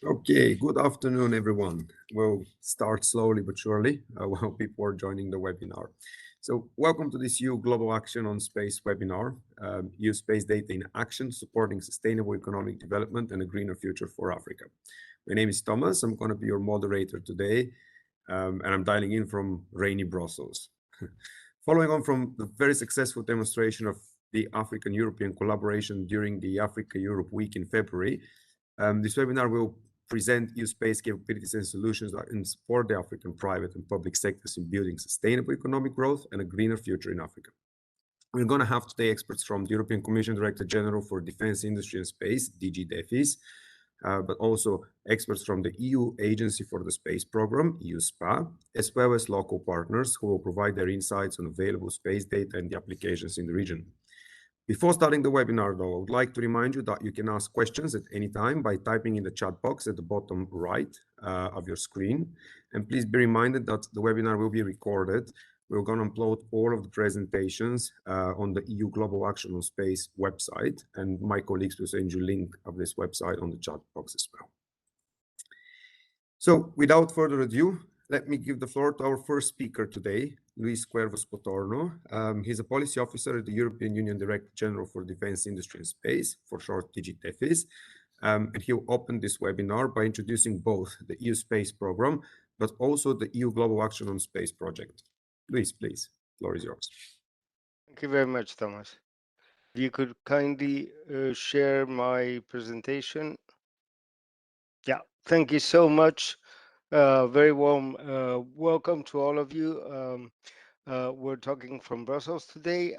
Okay, good afternoon, everyone. We'll start slowly but surely while people are joining the webinar. So, welcome to this EU Global Action on Space webinar, EU Space Data in Action, Supporting Sustainable Economic Development and a Greener Future for Africa. My name is Thomas. I'm going to be your moderator today, and I'm dialing in from rainy Brussels. Following on from the very successful demonstration of the African-European collaboration during the Africa-Europe Week in February, this webinar will present EU space capabilities and solutions that can support the African private and public sectors in building sustainable economic growth and a greener future in Africa. We're going to have today experts from the European Commission Directorate-General for Defense, Industry and Space, DG DEFIS, but also experts from the EU Agency for the Space Program, EU SPA, as well as local partners who will provide their insights on available space data and the applications in the region. Before starting the webinar, though, I would like to remind you that you can ask questions at any time by typing in the chat box at the bottom right of your screen. And please be reminded that the webinar will be recorded. We're going to upload all of the presentations on the EU Global Action on Space website, and my colleagues will send you a link of this website on the chat box as well. So without further ado, let me give the floor to our first speaker today, Luis Cuervos Potorno. He's a policy officer at the European Union Directorate-General for Defense, Industry and Space, for short DG DEFIS. And he'll open this webinar by introducing both the EU Space Program, but also the EU Global Action on Space project. Luis, please, the floor is yours. Thank you very much, Thomas. If you could kindly share my presentation. Yeah, thank you so much. Very warm welcome to all of you. We're talking from Brussels today.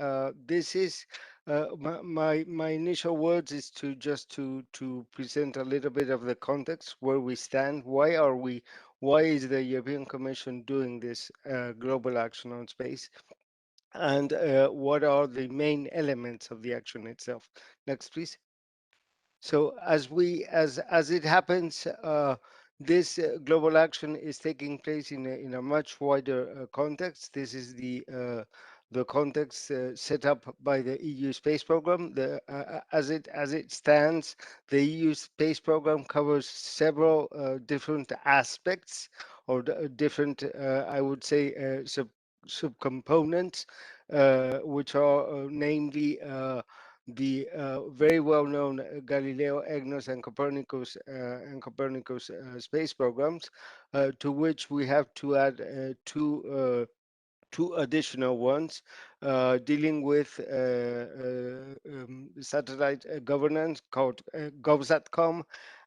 This is my initial words is to just to present a little bit of the context where we stand. Why is the European Commission doing this global action on space? And what are the main elements of the action itself? Next, please. So as it happens, this global action is taking place in a much wider context. This is the context set up by the EU space program. As it stands, the EU space program covers several different aspects or different, I would say, subcomponents, which are namely the very well-known Galileo, EGNOS, and Copernicus space programs, to which we have to add two additional ones dealing with satellite governance called GovSatcom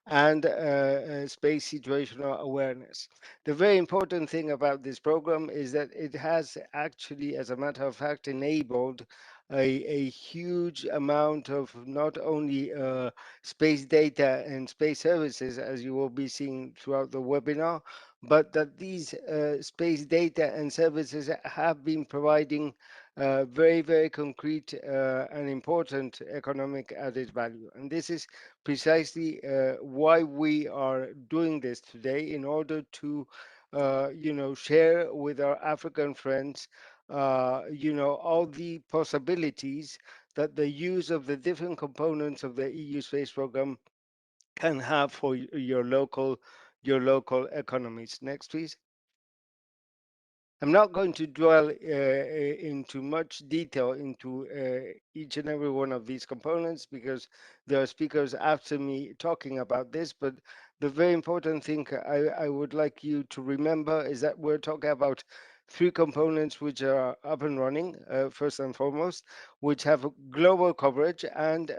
and space situational awareness. The very important thing about this program is that it has actually, as a matter of fact, enabled a huge amount of not only space data and space services, as you will be seeing throughout the webinar, but that these space data and services have been providing very, very concrete and important economic added value. And this is precisely why we are doing this today, in order to, share with our African friends, all the possibilities that the use of the different components of the EU space program can have for your local economies. Next, please. I'm not going to dwell into much detail into each and every one of these components, because there are speakers after me talking about this, but the very important thing I would like you to remember is that we're talking about three components which are up and running, first and foremost, which have global coverage, and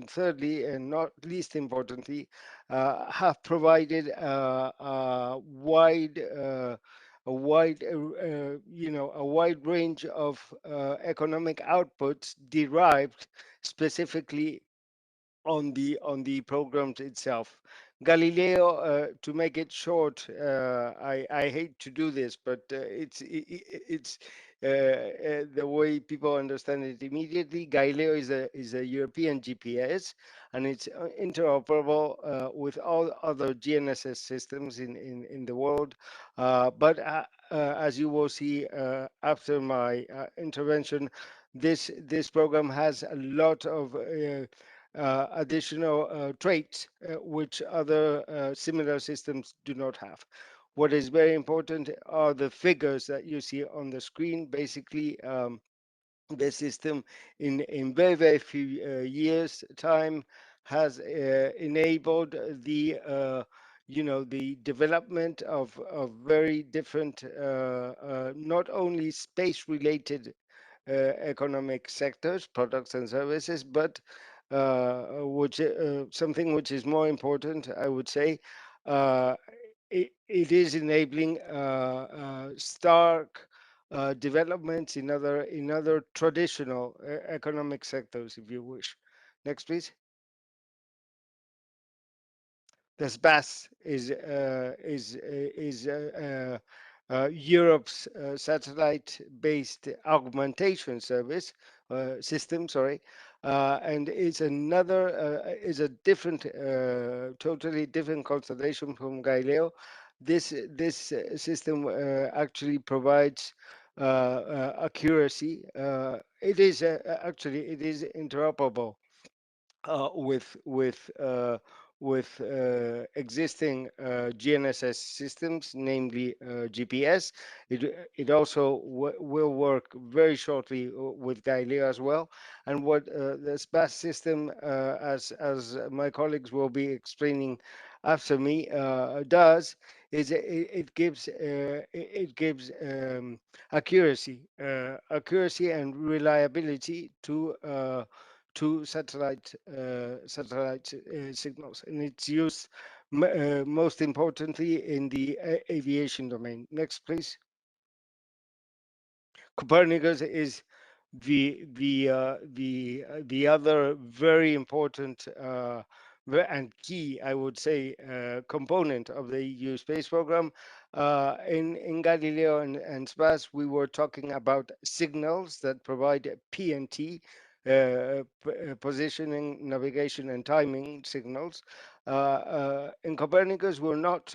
thirdly, and not least importantly, have provided a wide, a wide range of economic outputs derived specifically on the programs itself. Galileo, to make it short, I hate to do this, but it's the way people understand it immediately. Galileo is a European GPS, and it's interoperable with all other GNSS systems in the world. But as you will see after my intervention, this program has a lot of traits which other similar systems do not have. What is very important are the figures that you see on the screen. Basically, the system in very few years time has enabled the the development of very different not only space related economic sectors, products and services, but which something which is more important, I would say, uh, it is enabling stark developments in other traditional economic sectors, if you wish. Next, please. The SBAS is Europe's satellite-based augmentation service system. Sorry, and it's another is a different, totally different constellation from Galileo. This system actually provides accuracy. It is actually it is interoperable with existing GNSS systems, namely GPS. It also will work very shortly with Galileo as well. And what the SPAS system, as my colleagues will be explaining after me, does is it gives accuracy and reliability to satellite signals, and it's used most importantly in the aviation domain. Next, please. Copernicus is the other very important and key, I would say, component of the EU space program. In Galileo and SPAS, we were talking about signals that provide PNT, positioning, navigation, and timing signals. In Copernicus, we're not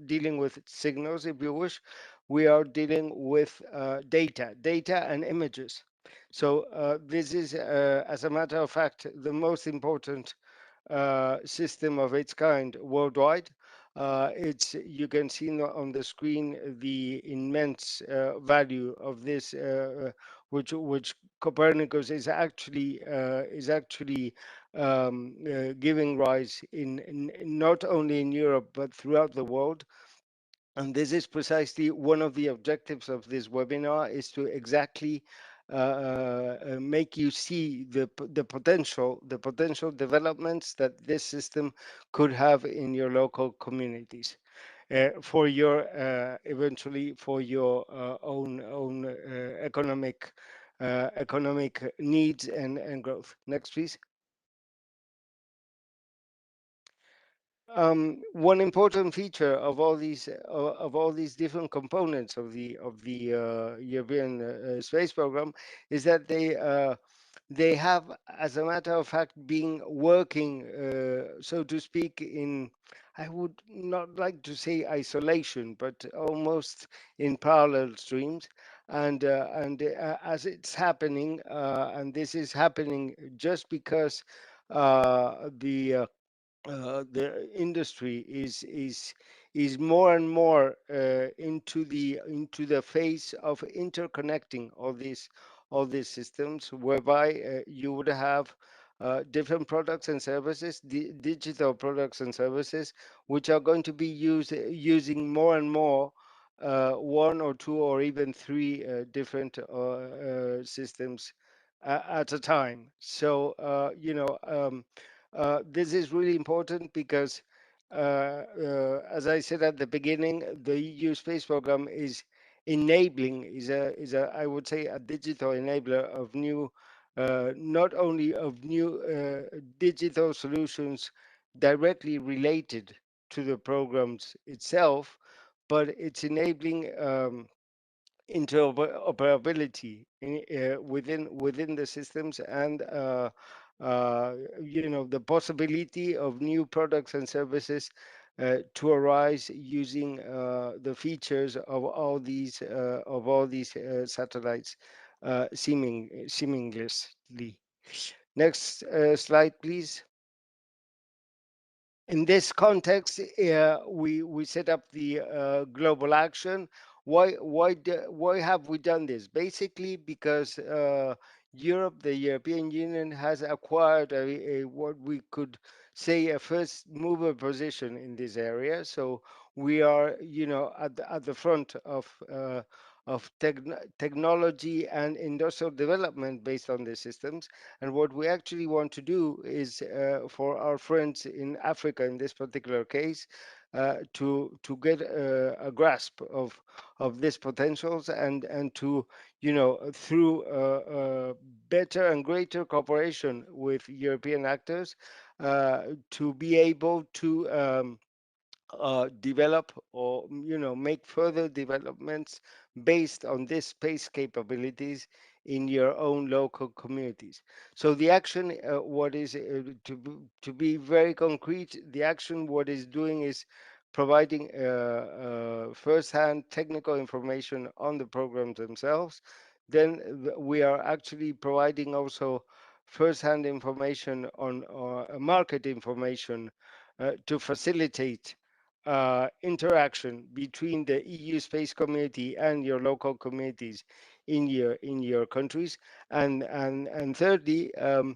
dealing with signals, if you wish. We are dealing with data and images. So this is, as a matter of fact, the most important system of its kind worldwide. It's You can see on the screen the immense value of this, which Copernicus is actually giving rise in not only in Europe but throughout the world. And this is precisely one of the objectives of this webinar, is to exactly make you see the potential developments that this system could have in your local communities, for your eventually for your own economic needs and growth. Next, please. One important feature of all these different components of the European space program is that they have, as a matter of fact, been working, so to speak, in, I would not like to say isolation, but almost in parallel streams. And as it's happening, and this is happening just because the industry is more and more into the phase of interconnecting all these systems, whereby you would have different products and services, digital products and services, which are going to be using more and more one or two or even three different systems at a time. So this is really important because, as I said at the beginning, the EU space program is I would say, a digital enabler of new, not only of new digital solutions directly related to the programs itself, but it's enabling interoperability within the systems, and the possibility of new products and services to arise using the features of all these satellites seamlessly. Next slide, please. In this context, we set up the global action. Why have we done this? Basically, because Europe, the European Union, has acquired a what we could say a first mover position in this area. So we are, at the front of technology and industrial development based on these systems. And what we actually want to do is for our friends in Africa, in this particular case, to get a grasp of these potentials and to, through better and greater cooperation with European actors, to be able to develop or make further developments based on this space capabilities in your own local communities. So the action, what is to be very concrete, the action what is doing is providing first-hand technical information on the programs themselves. Then we are actually providing also first-hand information on market information to facilitate interaction between the EU space community and your local communities in your countries, and thirdly, and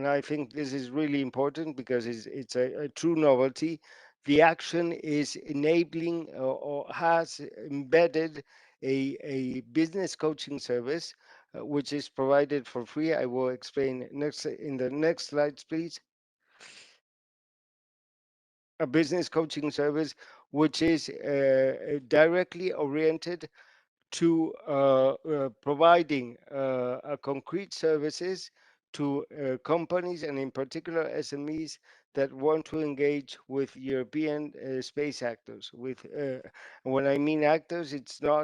I think this is really important because it's a true novelty. The action is enabling or has embedded a business coaching service, which is provided for free. I will explain next in the next slides, please. A business coaching service which is directly oriented to providing concrete services to companies and in particular SMEs that want to engage with European space actors. When I mean actors,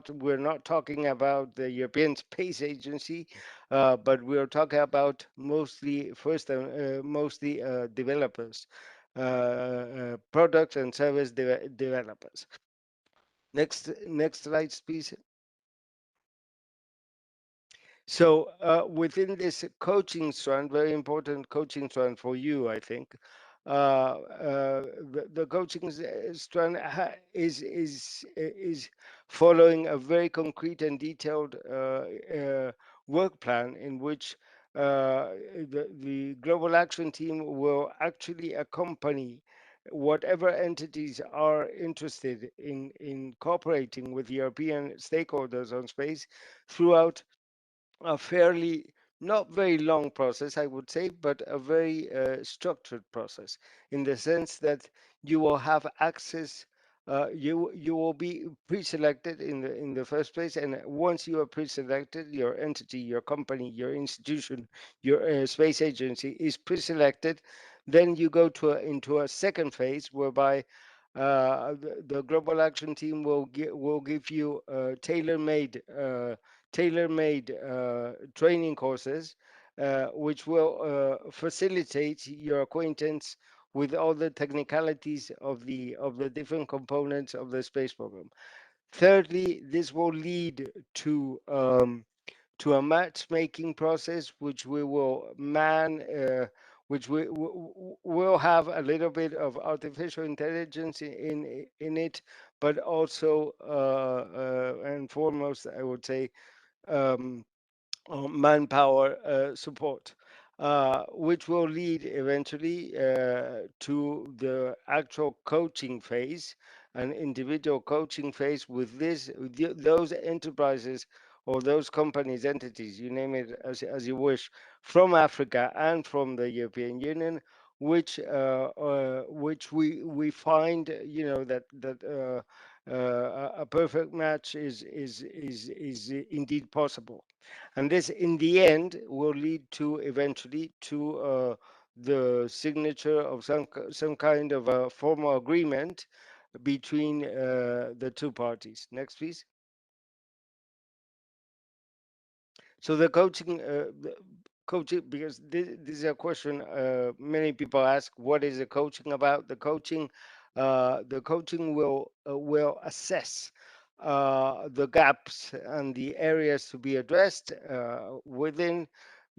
we're not talking about the European Space Agency, but we're talking about mostly developers, product and service developers. Next slide, please. So within this coaching strand, very important coaching strand for you, I think, the coaching strand is following a very concrete and detailed work plan in which the global action team will actually accompany whatever entities are interested in cooperating with European stakeholders on space throughout a fairly not very long process, I would say, but a very structured process in the sense that you will have access. You will be pre-selected in the first place, and once you are pre-selected, your entity, your company, your institution, your space agency is pre-selected. Then you go into a second phase whereby the global action team will give you tailor-made training courses, which will facilitate your acquaintance with all the technicalities of the different components of the space program. Thirdly, this will lead to a matchmaking process, which we will which will have a little bit of artificial intelligence in it, but also and foremost, I would say, um, manpower support, which will lead eventually to the actual coaching phase, an individual coaching phase with those enterprises or those companies, entities, you name it as you wish, from Africa and from the European Union, which we find, a perfect match is indeed possible. And this in the end will lead to eventually to the signature of some kind of a formal agreement between the two parties. Next, please. So coaching, because this is a question many people ask, what is the coaching about? The coaching will assess the gaps and the areas to be addressed within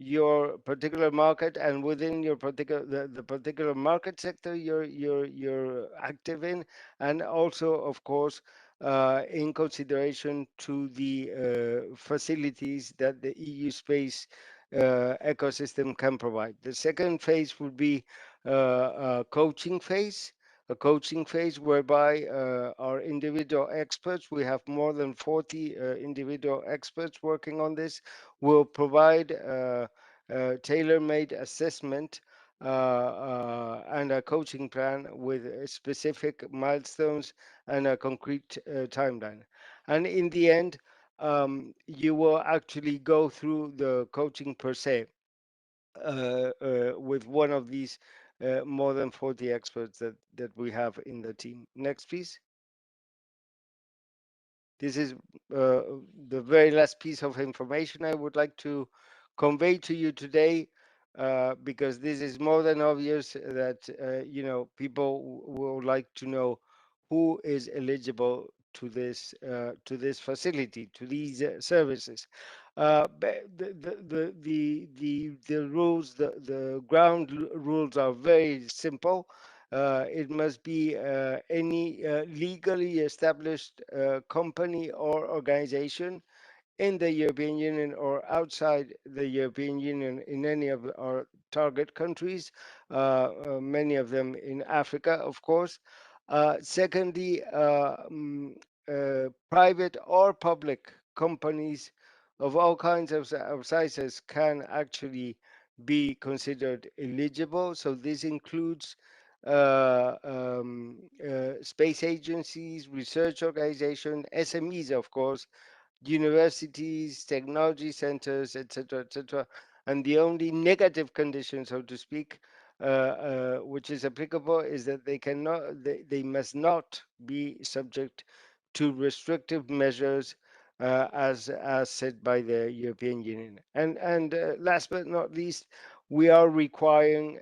your particular market, and within your particular the particular market sector you're active in, and also of course in consideration to the facilities that the EU space ecosystem can provide. The second phase would be a coaching phase whereby our individual experts, we have more than 40 individual experts working on this, will provide tailor-made assessment and a coaching plan with specific milestones and a concrete timeline. And in the end, you will actually go through the coaching per se with one of these more than 40 experts that we have in the team. Next, please. This is the very last piece of information I would like to convey to you today, because this is more than obvious that people would like to know who is eligible to this facility, to these services. The rules, the ground rules are very simple. It must be any legally established company or organization in the European Union or outside the European Union in any of our target countries, many of them in Africa, of course. Secondly, private or public companies of all kinds of sizes can actually be considered eligible. So this includes space agencies, research organizations, SMEs, of course, universities, technology centers, etc., etc. And the only negative condition, so to speak, which is applicable, is that they must not be subject to restrictive measures as set by the European Union. And last but not least, we are requiring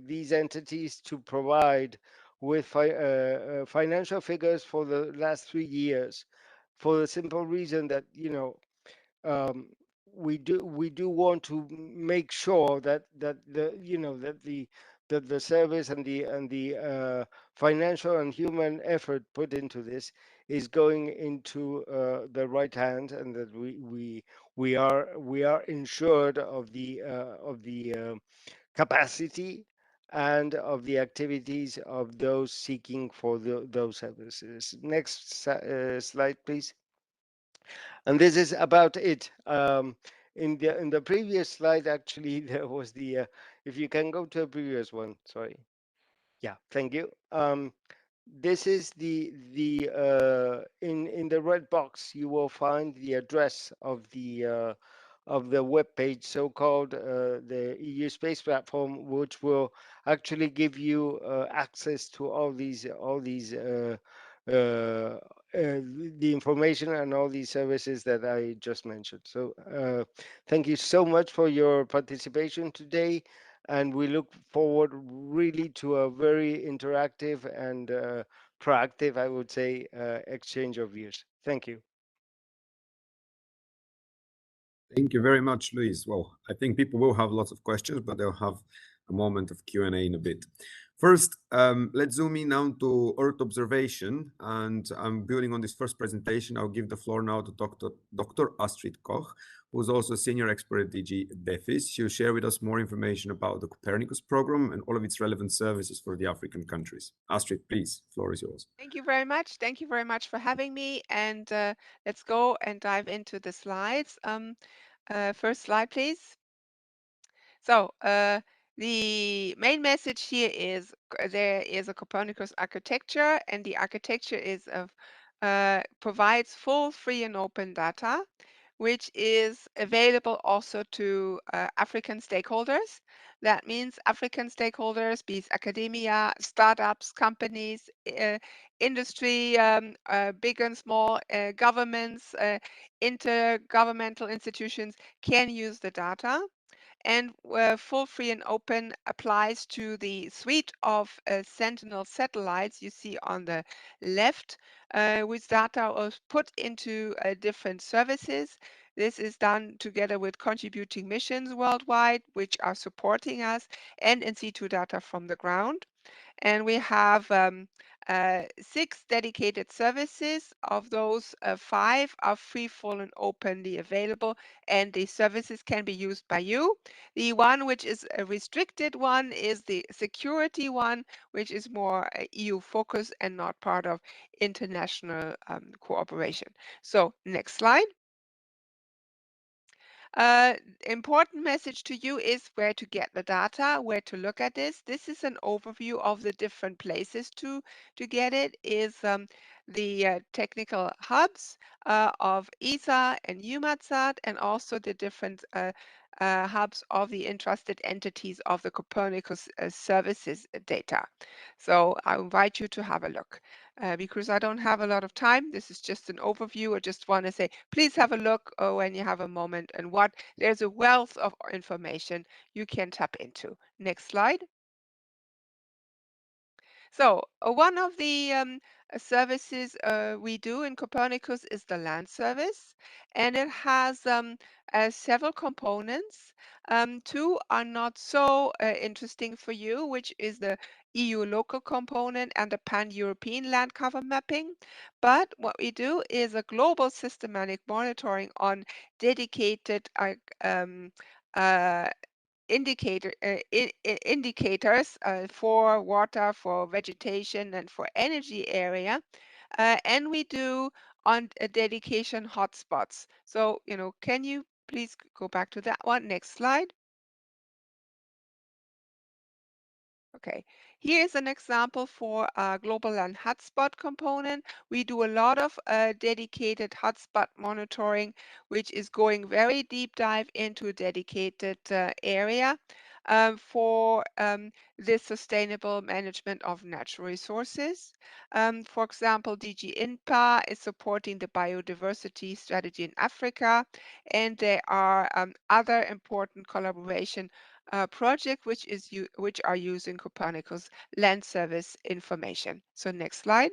these entities to provide with financial figures for the last 3 years, for the simple reason that um, we do want to make sure that the service and the financial and human effort put into this is going into the right hand, and that we are ensured of the capacity and of the activities of those seeking for those services. Next slide, please. And this is about it. In the previous slide, actually, there was if you can go to a previous one, sorry. Yeah, thank you. This is in the red box, you will find the address of the web page, so-called the EU Space Platform, which will actually give you access to all these uh, the information and all these services that I just mentioned. So thank you so much for your participation today, and we look forward really to a very interactive and proactive, I would say, exchange of views. Thank you. Thank you very much, Luis. Well, I think people will have lots of questions, but they'll have a moment of Q&A in a bit. First, let's zoom in now to Earth observation, and I'm building on this first presentation. I'll give the floor now to Dr. Astrid Koch, who's also a senior expert at DG DEFIS. She'll share with us more information about the Copernicus program and all of its relevant services for the African countries. Astrid, please, floor is yours. Thank you very much. Thank you very much for having me. And let's go and dive into the slides. First slide, please. So the main message here is there is a Copernicus architecture, and the architecture is provides full, free, and open data, which is available also to African stakeholders. That means African stakeholders, be it academia, startups, companies, industry, big and small, governments, intergovernmental institutions can use the data. And full, free, and open applies to the suite of Sentinel satellites you see on the left, which data was put into different services. This is done together with contributing missions worldwide, which are supporting us, and in situ data from the ground. And we have 6 dedicated services. Of those, 5 are free, full, and openly available, and the services can be used by you. The one which is a restricted one is the security one, which is more EU focused and not part of international cooperation. So next slide. Important message to you is where to get the data, where to look at this. This is an overview of the different places to get it. Is the technical hubs of ESA and EUMETSAT, and also the different hubs of the entrusted entities of the Copernicus services data. So I invite you to have a look. Because I don't have a lot of time, this is just an overview. I just want to say, please have a look when you have a moment, and there's a wealth of information you can tap into. Next slide. So one of the services we do in Copernicus is the land service, and it has several components. 2 are not so interesting for you, which is the EU local component and the pan-European land cover mapping. But what we do is a global systematic monitoring on dedicated uh, indicators for water, for vegetation, and for energy area. And we do on dedication hotspots. So, can you please go back to that one? Next slide. Okay, here's an example for a global land hotspot component. We do a lot of dedicated hotspot monitoring, which is going very deep dive into a dedicated area for the sustainable management of natural resources. For example, DG INPA is supporting the biodiversity strategy in Africa, and there are other important collaboration project which are using Copernicus land service information. So next slide.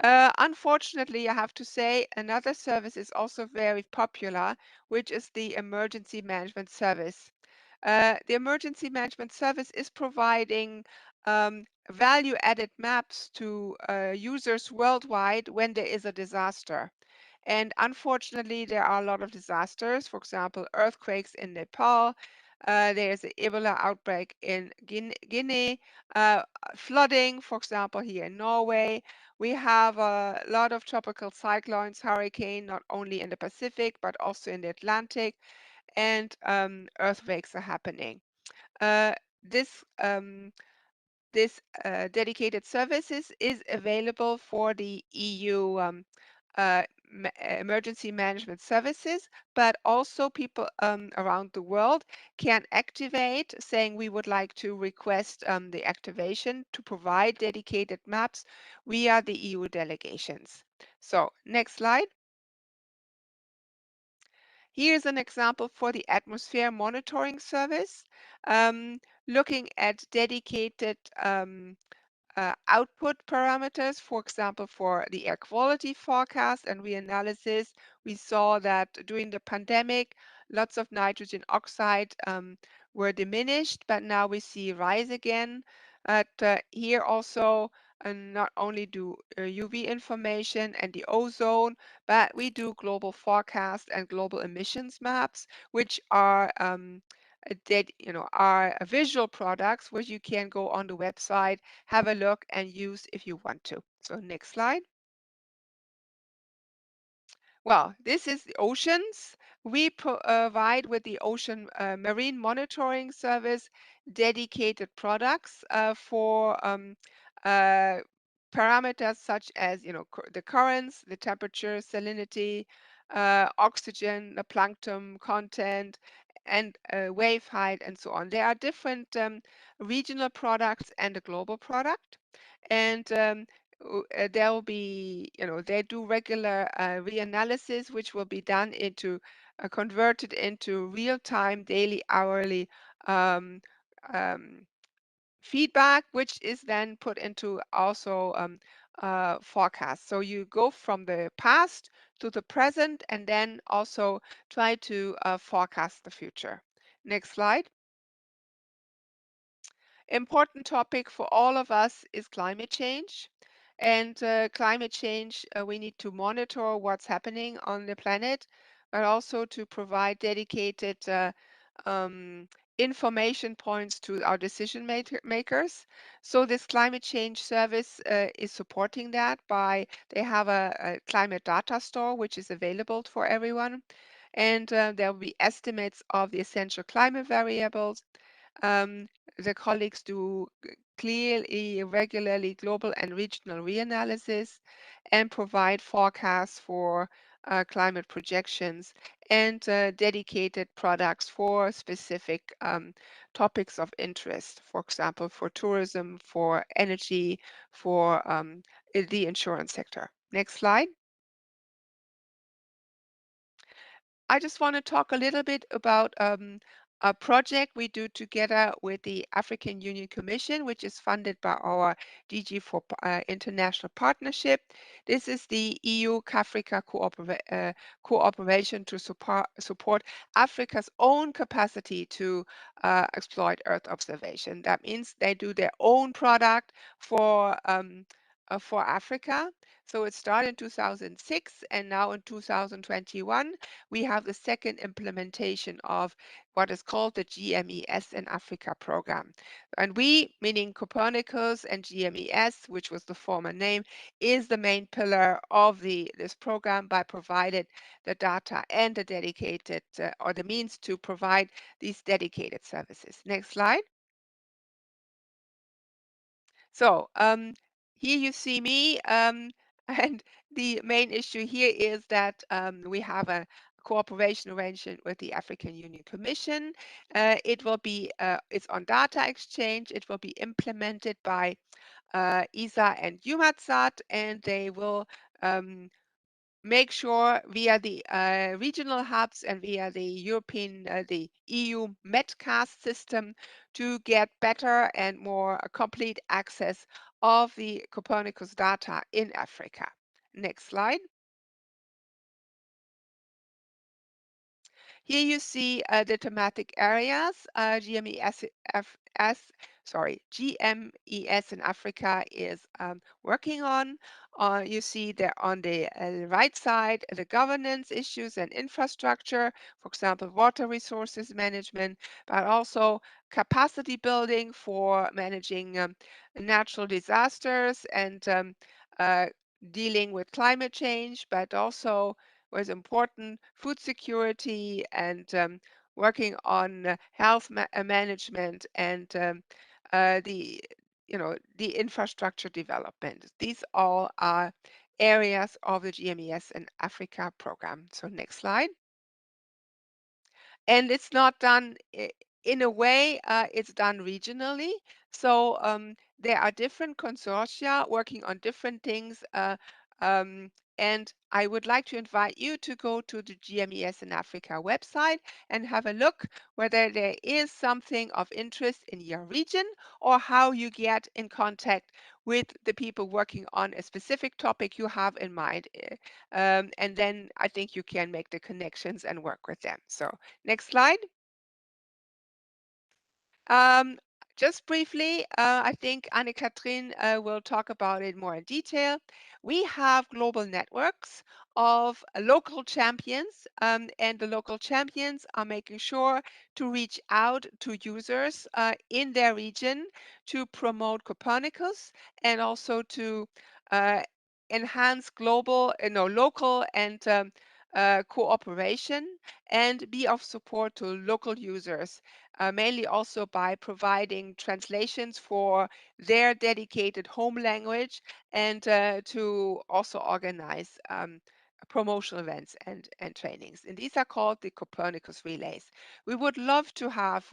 Unfortunately, I have to say another service is also very popular, which is the emergency management service. The emergency management service is providing value-added maps to users worldwide when there is a disaster. And unfortunately, there are a lot of disasters, for example, earthquakes in Nepal. There's an Ebola outbreak in Guinea, flooding, for example, here in Norway. We have a lot of tropical cyclones, hurricane, not only in the Pacific, but also in the Atlantic, and earthquakes are happening. Uh, this dedicated services is available for the EU emergency management services, but also people around the world can activate, saying we would like to request the activation to provide dedicated maps via the EU delegations. So next slide. Here's an example for the atmosphere monitoring service, looking at dedicated output parameters, for example, for the air quality forecast and reanalysis. We saw that during the pandemic, lots of nitrogen oxide were diminished, but now we see rise again. Here also, not only do UV information and the ozone, but we do global forecast and global emissions maps, which are are visual products which you can go on the website, have a look, and use if you want to. So next slide. Well, this is the oceans. We provide with the ocean marine monitoring service dedicated products for parameters such as the currents, the temperature, salinity, oxygen, the plankton content, and wave height, and so on. There are different regional products and a global product, and there will be, they do regular reanalysis, which will be done into converted into real-time, daily, hourly um, um, feedback, which is then put into also forecast. So you go from the past to the present and then also try to forecast the future. Next slide. Important topic for all of us is climate change. And climate change, we need to monitor what's happening on the planet, but also to provide dedicated um, information points to our decision makers. So this climate change service is supporting that by, they have a climate data store, which is available for everyone. And there will be estimates of the essential climate variables. Um, the colleagues do clearly, regularly global and regional reanalysis and provide forecasts for climate projections and dedicated products for specific topics of interest, for example, for tourism, for energy, for the insurance sector. Next slide. I just want to talk a little bit about a project we do together with the African Union Commission, which is funded by our DG for International Partnership. This is the EU-Africa cooperation to support Africa's own capacity to exploit Earth observation. That means they do their own product for Africa. So it started in 2006, and now in 2021, we have the second implementation of what is called the GMES in Africa program. And we, meaning Copernicus and GMES, which was the former name, is the main pillar of this program by providing the data and the dedicated or the means to provide these dedicated services. Next slide. So here you see me, and the main issue here is that we have a cooperation arrangement with the African Union Commission. It will be, it's on data exchange. It will be implemented by ESA and EUMETSAT, and they will make sure via the regional hubs and via the the EU METCAST system to get better and more complete access of the Copernicus data in Africa. Next slide. Here you see the thematic areas GMES in Africa is working on. You see there on the right side the governance issues and infrastructure, for example, water resources management, but also capacity building for managing natural disasters and dealing with climate change, but also was important, food security and working on health management and the the infrastructure development. These all are areas of the GMES in Africa program. So next slide. And it's not done in a way, it's done regionally. So there are different consortia working on different things. Um, and I would like to invite you to go to the GMES in Africa website and have a look whether there is something of interest in your region or how you get in contact with the people working on a specific topic you have in mind. And then I think you can make the connections and work with them. So next slide. Um, just briefly, I think Anne-Catherine will talk about it more in detail. We have global networks of local champions, and the local champions are making sure to reach out to users in their region to promote Copernicus and also to uh, enhance global, local and cooperation and be of support to local users, mainly also by providing translations for their dedicated home language and to also organize promotional events and trainings. And these are called the Copernicus Relays. We would love to have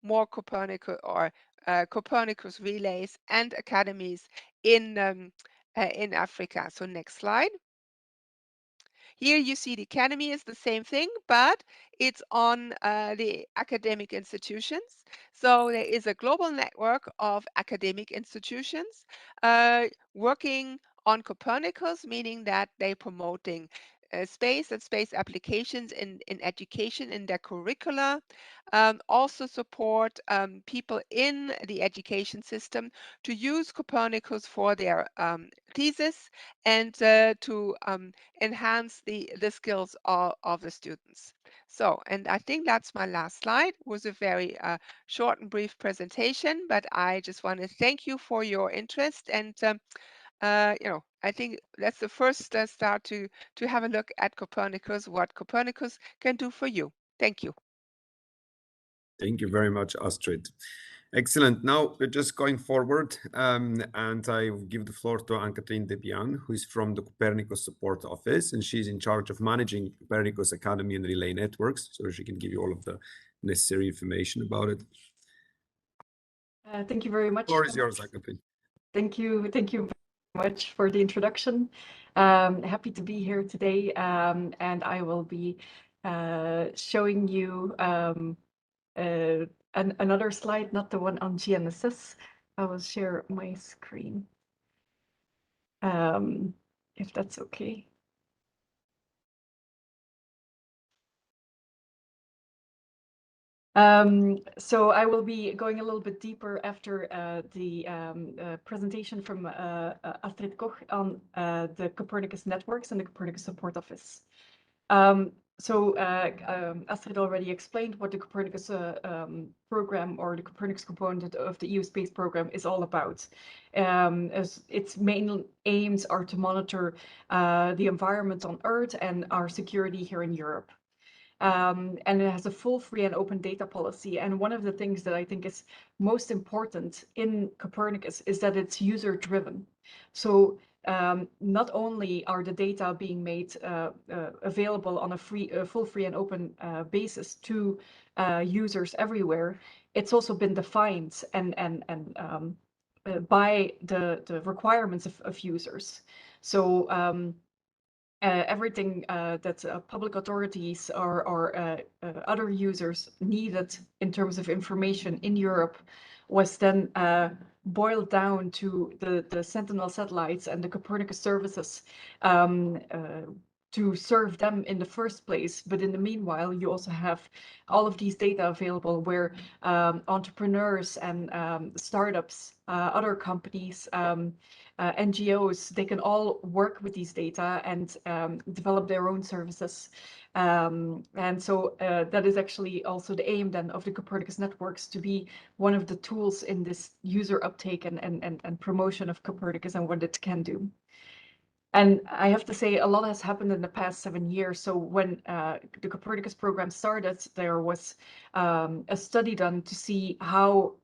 more Copernicus Relays and academies in Africa. So next slide. Here you see the academy is the same thing, but it's on the academic institutions. So there is a global network of academic institutions working on Copernicus, meaning that they're promoting space and space applications in education in their curricula, also support people in the education system to use Copernicus for their thesis and to enhance the skills of the students. So, and I think that's my last slide. It was a very short and brief presentation, but I just want to thank you for your interest and I think that's the first start to have a look at Copernicus, what Copernicus can do for you. Thank you. Thank you very much, Astrid. Excellent. Now we're just going forward, and I will give the floor to Anne-Catherine Debian, who is from the Copernicus Support Office, and she's in charge of managing Copernicus Academy and Relay Networks, so she can give you all of the necessary information about it. Thank you very much. The floor is yours, Anne-Catherine. Thank you very much for the introduction. Happy to be here today, and I will be showing you another slide, not the one on GNSS. I will share my screen, if that's okay. So I will be going a little bit deeper after the presentation from Astrid Koch on the Copernicus networks and the Copernicus Support Office. So Astrid already explained what the Copernicus program or the Copernicus component of the EU space program is all about. As its main aims are to monitor the environment on Earth and our security here in Europe. And it has a full free and open data policy. And one of the things that I think is most important in Copernicus is that it's user driven. So not only are the data being made available on a full free and open basis to users everywhere, it's also been defined and by the requirements of users. So everything that public authorities or other users needed in terms of information in Europe was then boiled down to the Sentinel satellites and the Copernicus services to serve them in the first place. But in the meanwhile, you also have all of these data available where entrepreneurs and startups, other companies, NGOs, they can all work with these data and develop their own services. And so that is actually also the aim then of the Copernicus networks, to be one of the tools in this user uptake and promotion of Copernicus and what it can do. And I have to say, a lot has happened in the past 7 years. So when the Copernicus program started, there was a study done to see how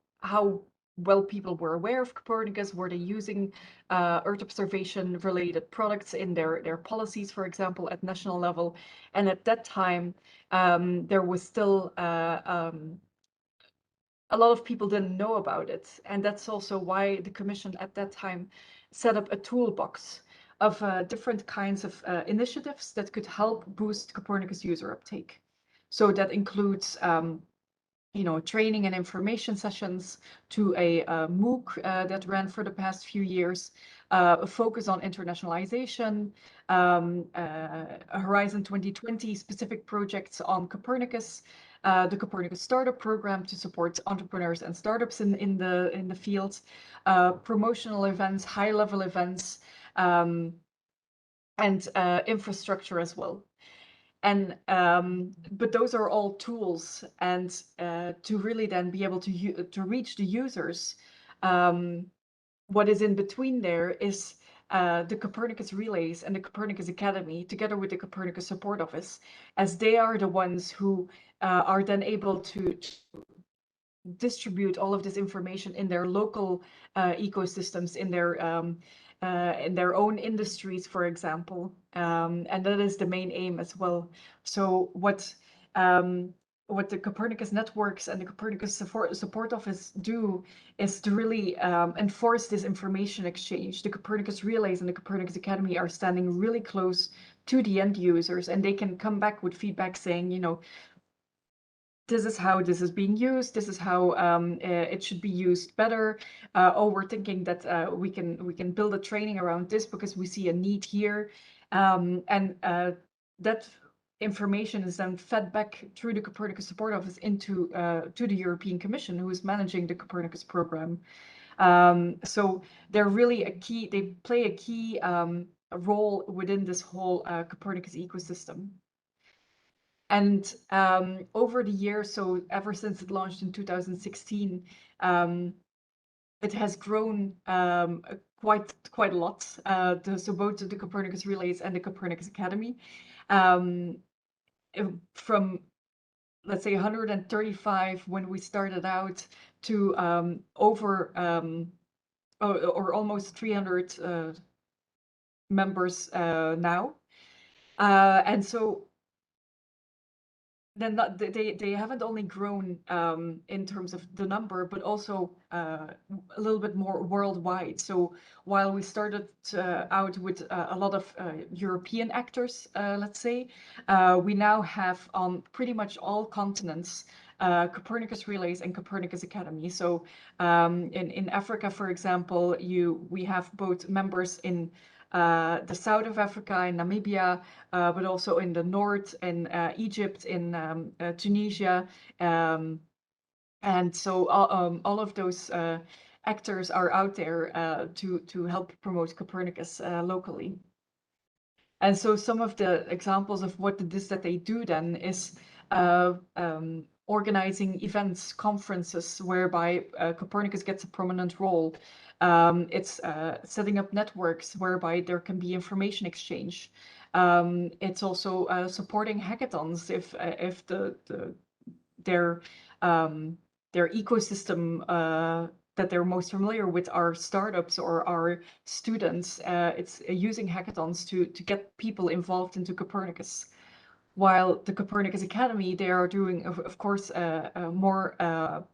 well people were aware of Copernicus. Were they using Earth observation related products in their policies, for example, at national level? And at that time, there was still a lot of people didn't know about it. And that's also why the Commission at that time set up a toolbox of different kinds of initiatives that could help boost Copernicus user uptake. So that includes training and information sessions, to a MOOC that ran for the past few years, a focus on internationalization, a Horizon 2020 specific projects on Copernicus, the Copernicus Startup Program to support entrepreneurs and startups in the field, promotional events, high-level events, and infrastructure as well. And but those are all tools, and to really then be able to reach the users, what is in between there is the Copernicus Relays and the Copernicus Academy, together with the Copernicus Support Office, as they are the ones who are then able to distribute all of this information in their local ecosystems, in their own industries, for example, and that is the main aim as well. So what the Copernicus networks and the Copernicus support office do is to really enforce this information exchange. The Copernicus Relays and the Copernicus Academy are standing really close to the end users, and they can come back with feedback saying, you know, this is how this is being used. This is how it should be used better. We're thinking that we can build a training around this because we see a need here, and that information is then fed back through the Copernicus Support Office into to the European Commission, who is managing the Copernicus program. So they're really a key. They play a key role within this whole Copernicus ecosystem. And over the years, so ever since it launched in 2016, it has grown quite a lot. So both the Copernicus Relays and the Copernicus Academy, from, let's say, 135 when we started out to over or almost 300 members now, and so then they haven't only grown in terms of the number, but also a little bit more worldwide. So while we started out with a lot of European actors, let's say, we now have on pretty much all continents Copernicus Relays and Copernicus Academy. So in Africa, for example, we have both members in the south of Africa, in Namibia, but also in the north, in Egypt, in Tunisia. And so all of those actors are out there to help promote Copernicus locally. And so some of the examples of what it is that they do then is organizing events, conferences, whereby Copernicus gets a prominent role. It's setting up networks whereby there can be information exchange. It's also supporting hackathons if their ecosystem that they're most familiar with are startups or are students. It's using hackathons to get people involved into Copernicus. While the Copernicus Academy, they are doing, of course, more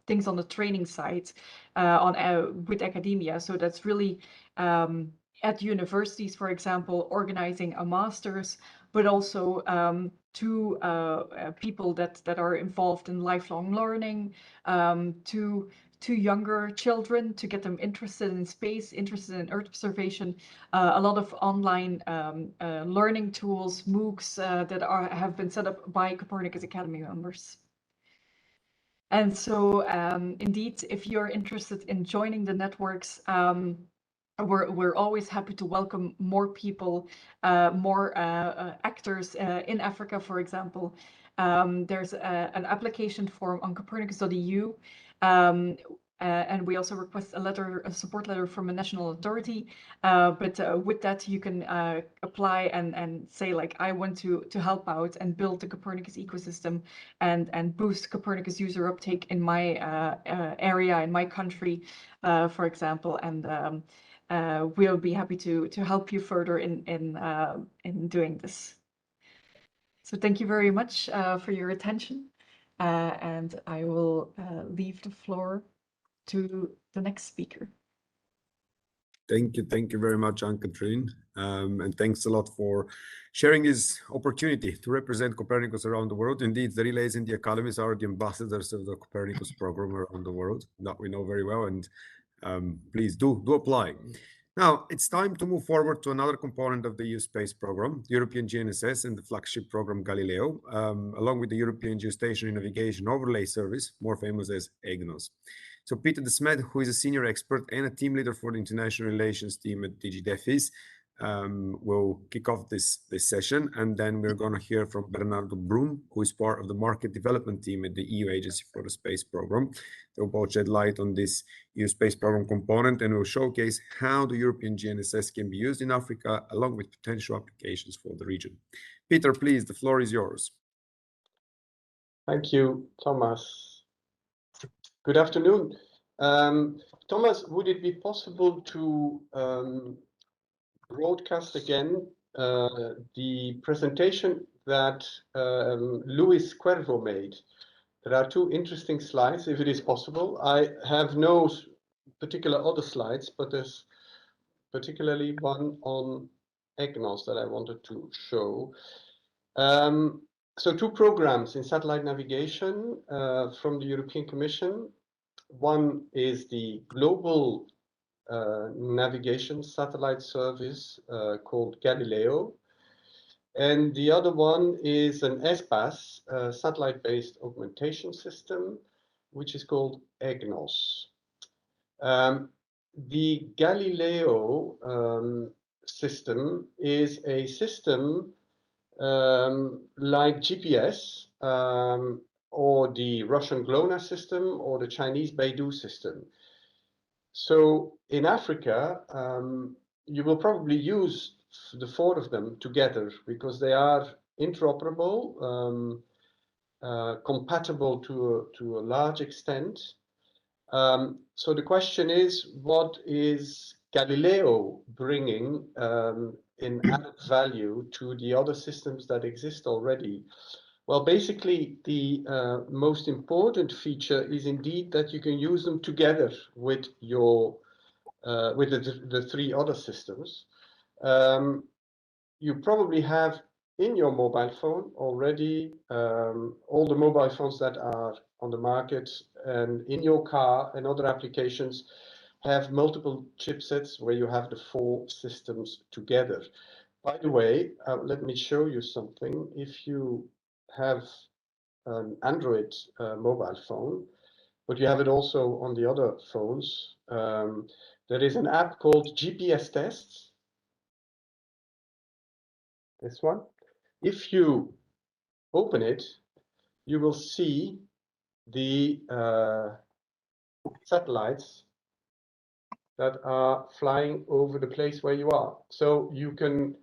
things on the training side with academia. So that's really at universities, for example, organizing a master's, but also to people that are involved in lifelong learning, to younger children, to get them interested in space, interested in Earth observation. A lot of online learning tools, MOOCs that have been set up by Copernicus Academy members. And so indeed, if you're interested in joining the networks, we're always happy to welcome more people, more actors in Africa, for example. There's an application form on copernicus.eu. And we also request a support letter from a national authority. But with that, you can apply and say, like, I want to help out and build the Copernicus ecosystem and boost Copernicus user uptake in my area, in my country, for example. And we'll be happy to help you further in doing this. So thank you very much for your attention. And I will leave the floor to the next speaker. Thank you very much, Anne-Catherine, and thanks a lot for sharing this opportunity to represent Copernicus around the world. Indeed, the relays and the academies are the ambassadors of the Copernicus program around the world, that we know very well, and please do apply. Now, it's time to move forward to another component of the EU space program, the European GNSS and the flagship program Galileo, along with the European Geostationary Navigation Overlay Service, more famous as EGNOS. So Peter de Smet, who is a senior expert and a team leader for the international relations team at DG DEFIS, will kick off this session. And then we're going to hear from Bernardo Brun, who is part of the market development team at the EU Agency for the Space Program. They'll both shed light on this EU space program component and will showcase how the European GNSS can be used in Africa, along with potential applications for the region. Peter, please, the floor is yours. Thank you, Thomas. Good afternoon. Thomas, would it be possible to broadcast again the presentation that Luis Cuervo made? There are two interesting slides, if it is possible. I have no particular other slides, but there's particularly one on EGNOS that I wanted to show. So two programs in satellite navigation from the European Commission. One is the Global Navigation Satellite Service called Galileo. And the other one is an ESPAS, satellite-based augmentation system, which is called EGNOS. The Galileo system is a system like GPS or the Russian GLONASS system or the Chinese Beidou system. So in Africa, you will probably use the four of them together because they are interoperable, compatible to a large extent. So the question is, what is Galileo bringing in added value to the other systems that exist already? Well, basically, the most important feature is indeed that you can use them together with your with the three other systems. You probably have in your mobile phone already all the mobile phones that are on the market, and in your car and other applications have multiple chipsets where you have the four systems together. By the way, let me show you something. If you have an Android mobile phone, but you have it also on the other phones, there is an app called GPS Tests. This one. If you open it, you will see the satellites that are flying over the place where you are. So you can,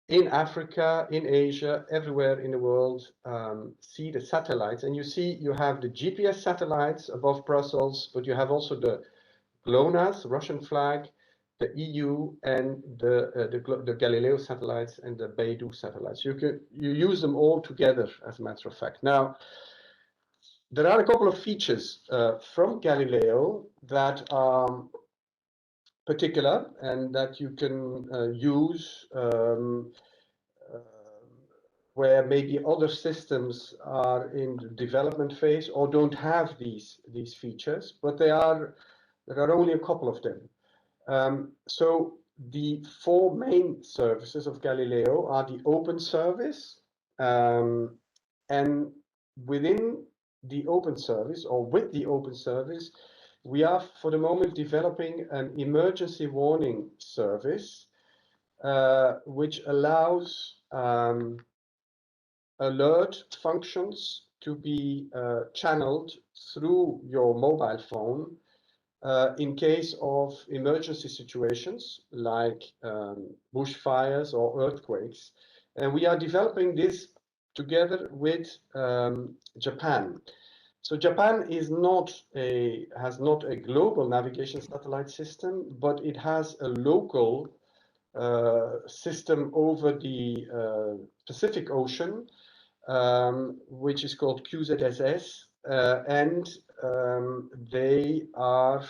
in Africa, in Asia, everywhere in the world, see the satellites. And you see you have the GPS satellites above Brussels, but you have also the GLONASS, Russian flag, the EU, and the Galileo satellites and the Beidou satellites. You use them all together, as a matter of fact. Now, there are a couple of features from Galileo that are particular and that you can use where maybe other systems are in the development phase or don't have these features, but there are only a couple of them. So the four main services of Galileo are the open service, and within the open service, or with the open service, we are for the moment developing an emergency warning service, which allows alert functions to be channeled through your mobile phone in case of emergency situations like bushfires or earthquakes. And we are developing this together with Japan. So Japan has not a global navigation satellite system, but it has a local system over the Pacific Ocean, which is called QZSS, and they are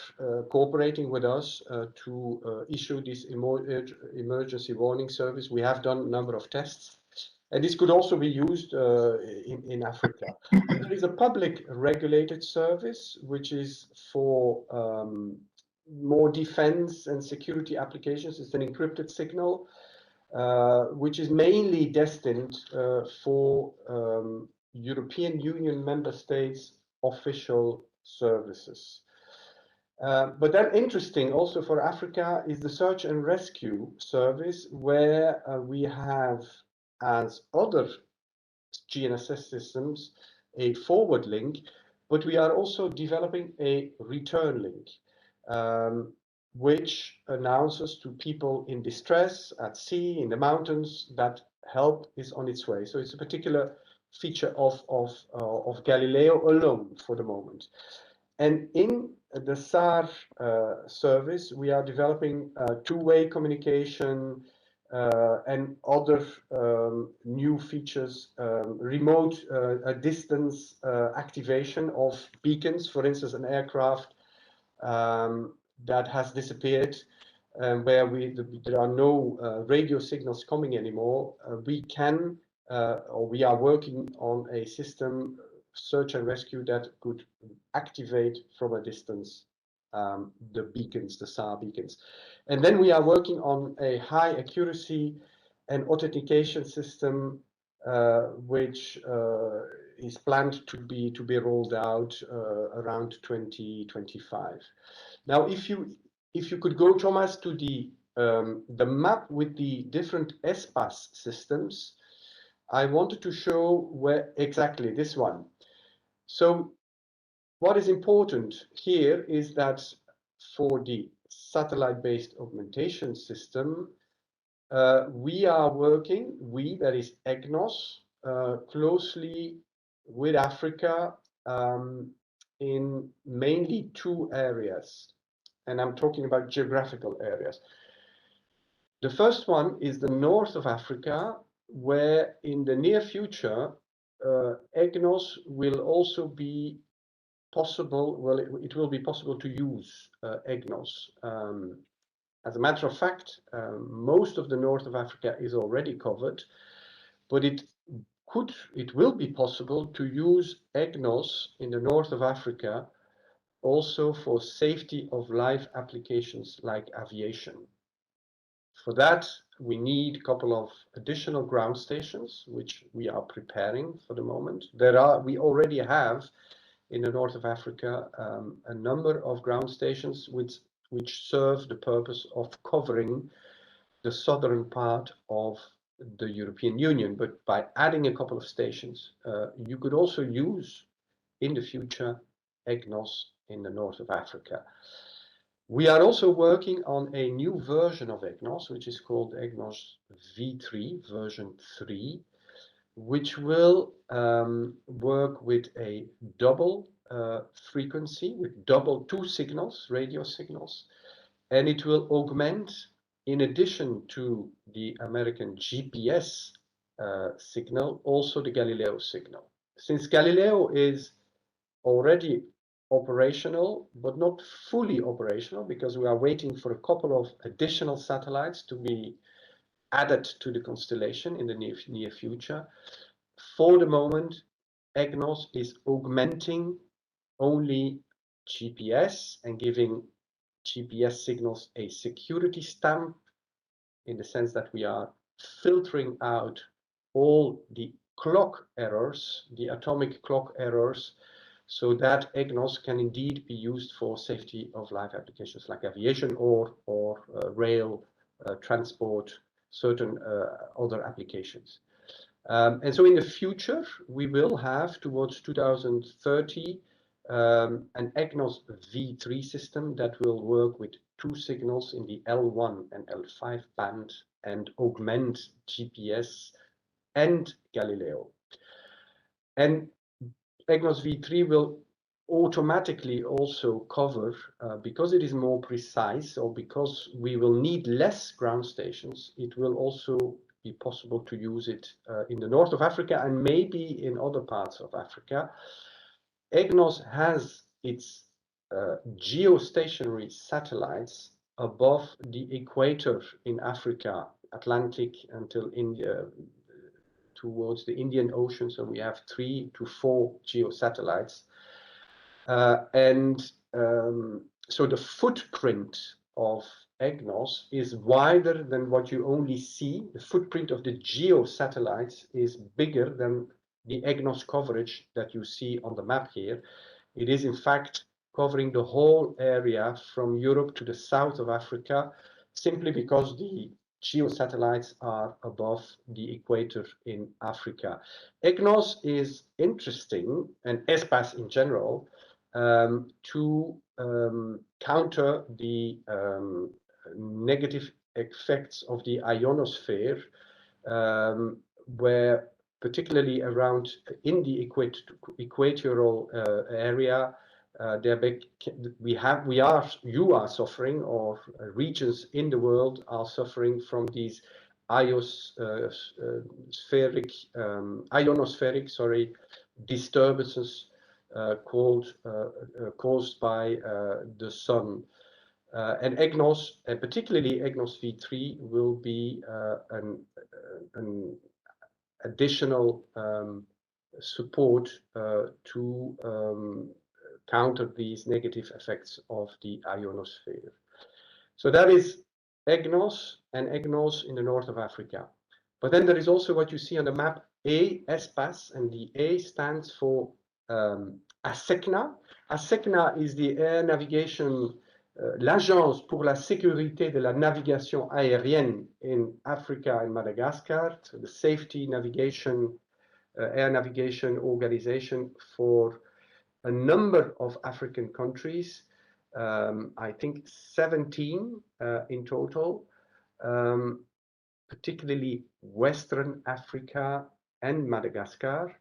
cooperating with us to issue this emergency warning service. We have done a number of tests, and this could also be used in Africa. There is a public regulated service, which is for more defense and security applications. It's an encrypted signal, which is mainly destined for European Union member states official services. But then interesting also for Africa is the search and rescue service, where we have, as other GNSS systems, a forward link, but we are also developing a return link, which announces to people in distress at sea, in the mountains, that help is on its way. So it's a particular feature of Galileo alone for the moment. And in the SAR service, we are developing two-way communication and other new features, remote distance activation of beacons, for instance, an aircraft that has disappeared where there are no radio signals coming anymore, we can or we are working on a system, search and rescue, that could activate from a distance the beacons, the SAR beacons. And then we are working on a high accuracy and authentication system which is planned to be rolled out around 2025. Now, if you could go, Thomas, to the map with the different ESPAS systems, I wanted to show where exactly this one. So what is important here is that for the satellite-based augmentation system, we are working, that is EGNOS, closely with Africa in mainly two areas. And I'm talking about geographical areas. The first one is the north of Africa, where in the near future, EGNOS will also be possible. Well, it will be possible to use EGNOS. As a matter of fact, most of the north of Africa is already covered, but it will be possible to use EGNOS in the north of Africa also for safety of life applications like aviation. For that, we need a couple of additional ground stations, which we are preparing for the moment. We already have in the north of Africa a number of ground stations which serve the purpose of covering the southern part of the European Union. But by adding a couple of stations, you could also use in the future EGNOS in the north of Africa. We are also working on a new version of EGNOS, which is called EGNOS V3, version 3, which will work with a double frequency, with two signals, radio signals, and it will augment, in addition to the American GPS signal, also the Galileo signal. Since Galileo is already operational, but not fully operational, because we are waiting for a couple of additional satellites to be added to the constellation in the near future. For the moment, EGNOS is augmenting only GPS and giving GPS signals a security stamp, in the sense that we are filtering out all the clock errors, the atomic clock errors, so that EGNOS can indeed be used for safety of life applications like aviation or rail transport, certain other applications. And so in the future, we will have, towards 2030, an EGNOS V3 system that will work with two signals in the L1 and L5 band and augment GPS and Galileo. And EGNOS V3 will automatically also cover, because it is more precise, or because we will need less ground stations, it will also be possible to use it in the north of Africa and maybe in other parts of Africa. EGNOS has its geostationary satellites above the equator in Africa, Atlantic until India, towards the Indian Ocean. So we have 3 to 4 geosatellites. So the footprint of EGNOS is wider than what you only see. The footprint of the geosatellites is bigger than the EGNOS coverage that you see on the map here. It is in fact covering the whole area from Europe to the south of Africa, simply because the geosatellites are above the equator in Africa. EGNOS is interesting, and ESPAS in general, to counter the negative effects of the ionosphere, where particularly around in the equatorial area, you are suffering, or regions in the world are suffering from these ionospheric disturbances caused by the sun. And EGNOS, and particularly EGNOS V3, will be an additional support to counter these negative effects of the ionosphere. So that is EGNOS and EGNOS in the north of Africa. But then there is also what you see on the map, ESPAS, and the A stands for ASECNA. ASECNA is the air navigation, l'Agence pour la sécurité de la navigation aérienne in Africa and Madagascar, so the safety navigation, air navigation organization for a number of African countries. I think 17 in total, particularly Western Africa and Madagascar.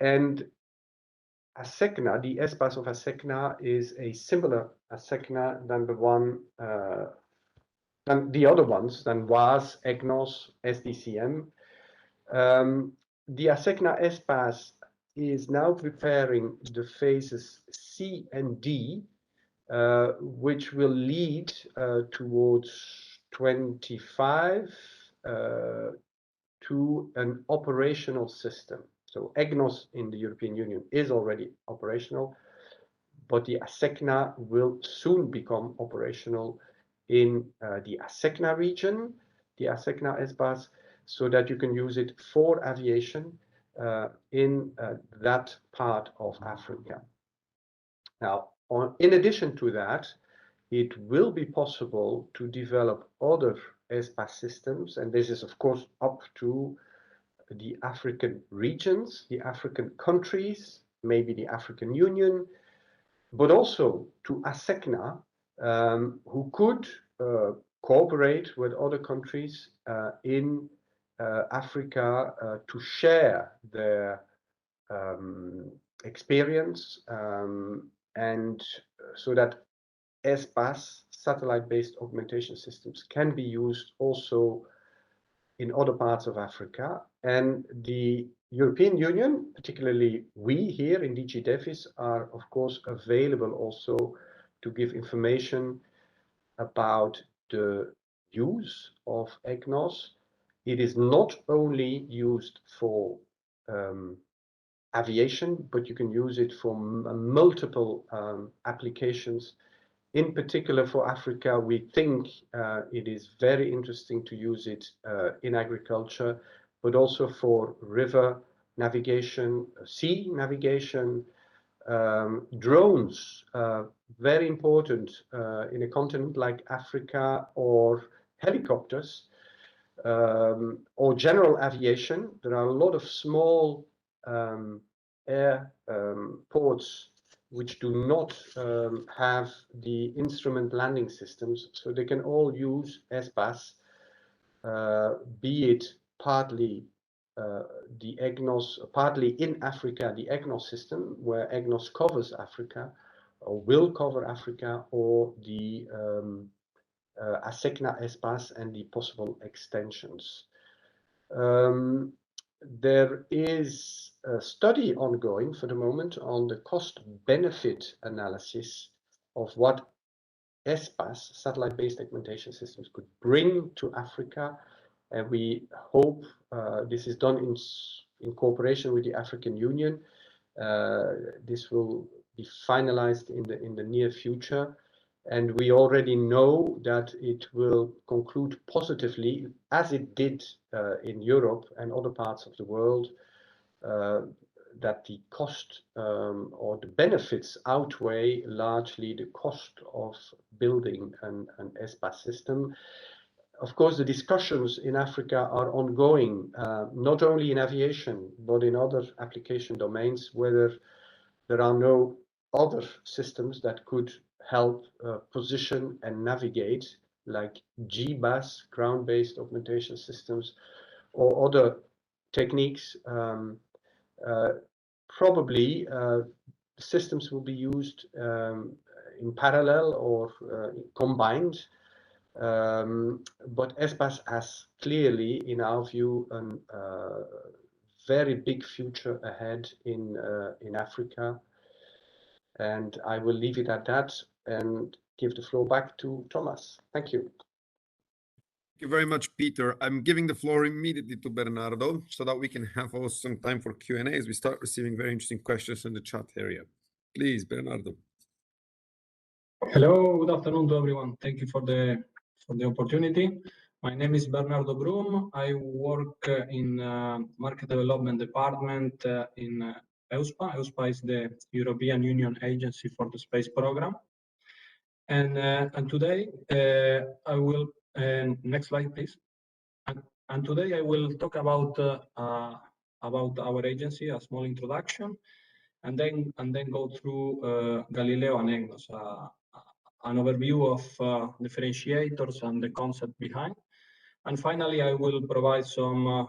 And ASECNA, the ESPAS of ASECNA, is a similar ASECNA than the one, than the other ones, than WAS, EGNOS, SDCM. The ASECNA ESPAS is now preparing the phases C and D, which will lead towards 25 to an operational system. So EGNOS in the European Union is already operational, but the ASECNA will soon become operational in the ASECNA region, the ASECNA ESPAS, so that you can use it for aviation in that part of Africa. Now, in addition to that, it will be possible to develop other ESPAS systems, and this is of course up to the African regions, the African countries, maybe the African Union, but also to ASECNA, who could cooperate with other countries in Africa to share their experience, and so that ESPAS, satellite-based augmentation systems, can be used also in other parts of Africa. And the European Union, particularly we here in DG DEFIS, are of course available also to give information about the use of EGNOS. It is not only used for aviation, but you can use it for multiple applications. In particular for Africa, we think it is very interesting to use it in agriculture, but also for river navigation, sea navigation, drones, very important in a continent like Africa, or helicopters, or general aviation. There are a lot of small airports which do not have the instrument landing systems, so they can all use ESPAS, be it partly the EGNOS, partly in Africa, the EGNOS system, where EGNOS covers Africa, or will cover Africa, or the ASECNA ESPAS and the possible extensions. There is a study ongoing for the moment on the cost-benefit analysis of what ESPAS, satellite-based augmentation systems, could bring to Africa, and we hope this is done in cooperation with the African Union. This will be finalized in the near future, and we already know that it will conclude positively, as it did in Europe and other parts of the world, that the cost or the benefits outweigh largely the cost of building an ESPAS system. Of course, the discussions in Africa are ongoing, not only in aviation, but in other application domains, whether there are no other systems that could help position and navigate, like GBAS, ground-based augmentation systems, or other techniques. Probably systems will be used in parallel or combined, but ESPAS has clearly, in our view, a very big future ahead in Africa. And I will leave it at that. and give the floor back to Thomas. Thank you. Thank you very much, Peter. I'm giving the floor immediately to Bernardo so that we can have also some time for Q&A as we start receiving very interesting questions in the chat area. Please, Bernardo. Hello, good afternoon to everyone. Thank you for the opportunity. My name is Bernardo Brum. I work in Market Development Department in EUSPA. EUSPA is the European Union Agency for the Space Program. And today I will, next slide, please. And today I will talk about our agency, a small introduction, and then go through Galileo and Egnos, an overview of differentiators and the concept behind. And finally, I will provide some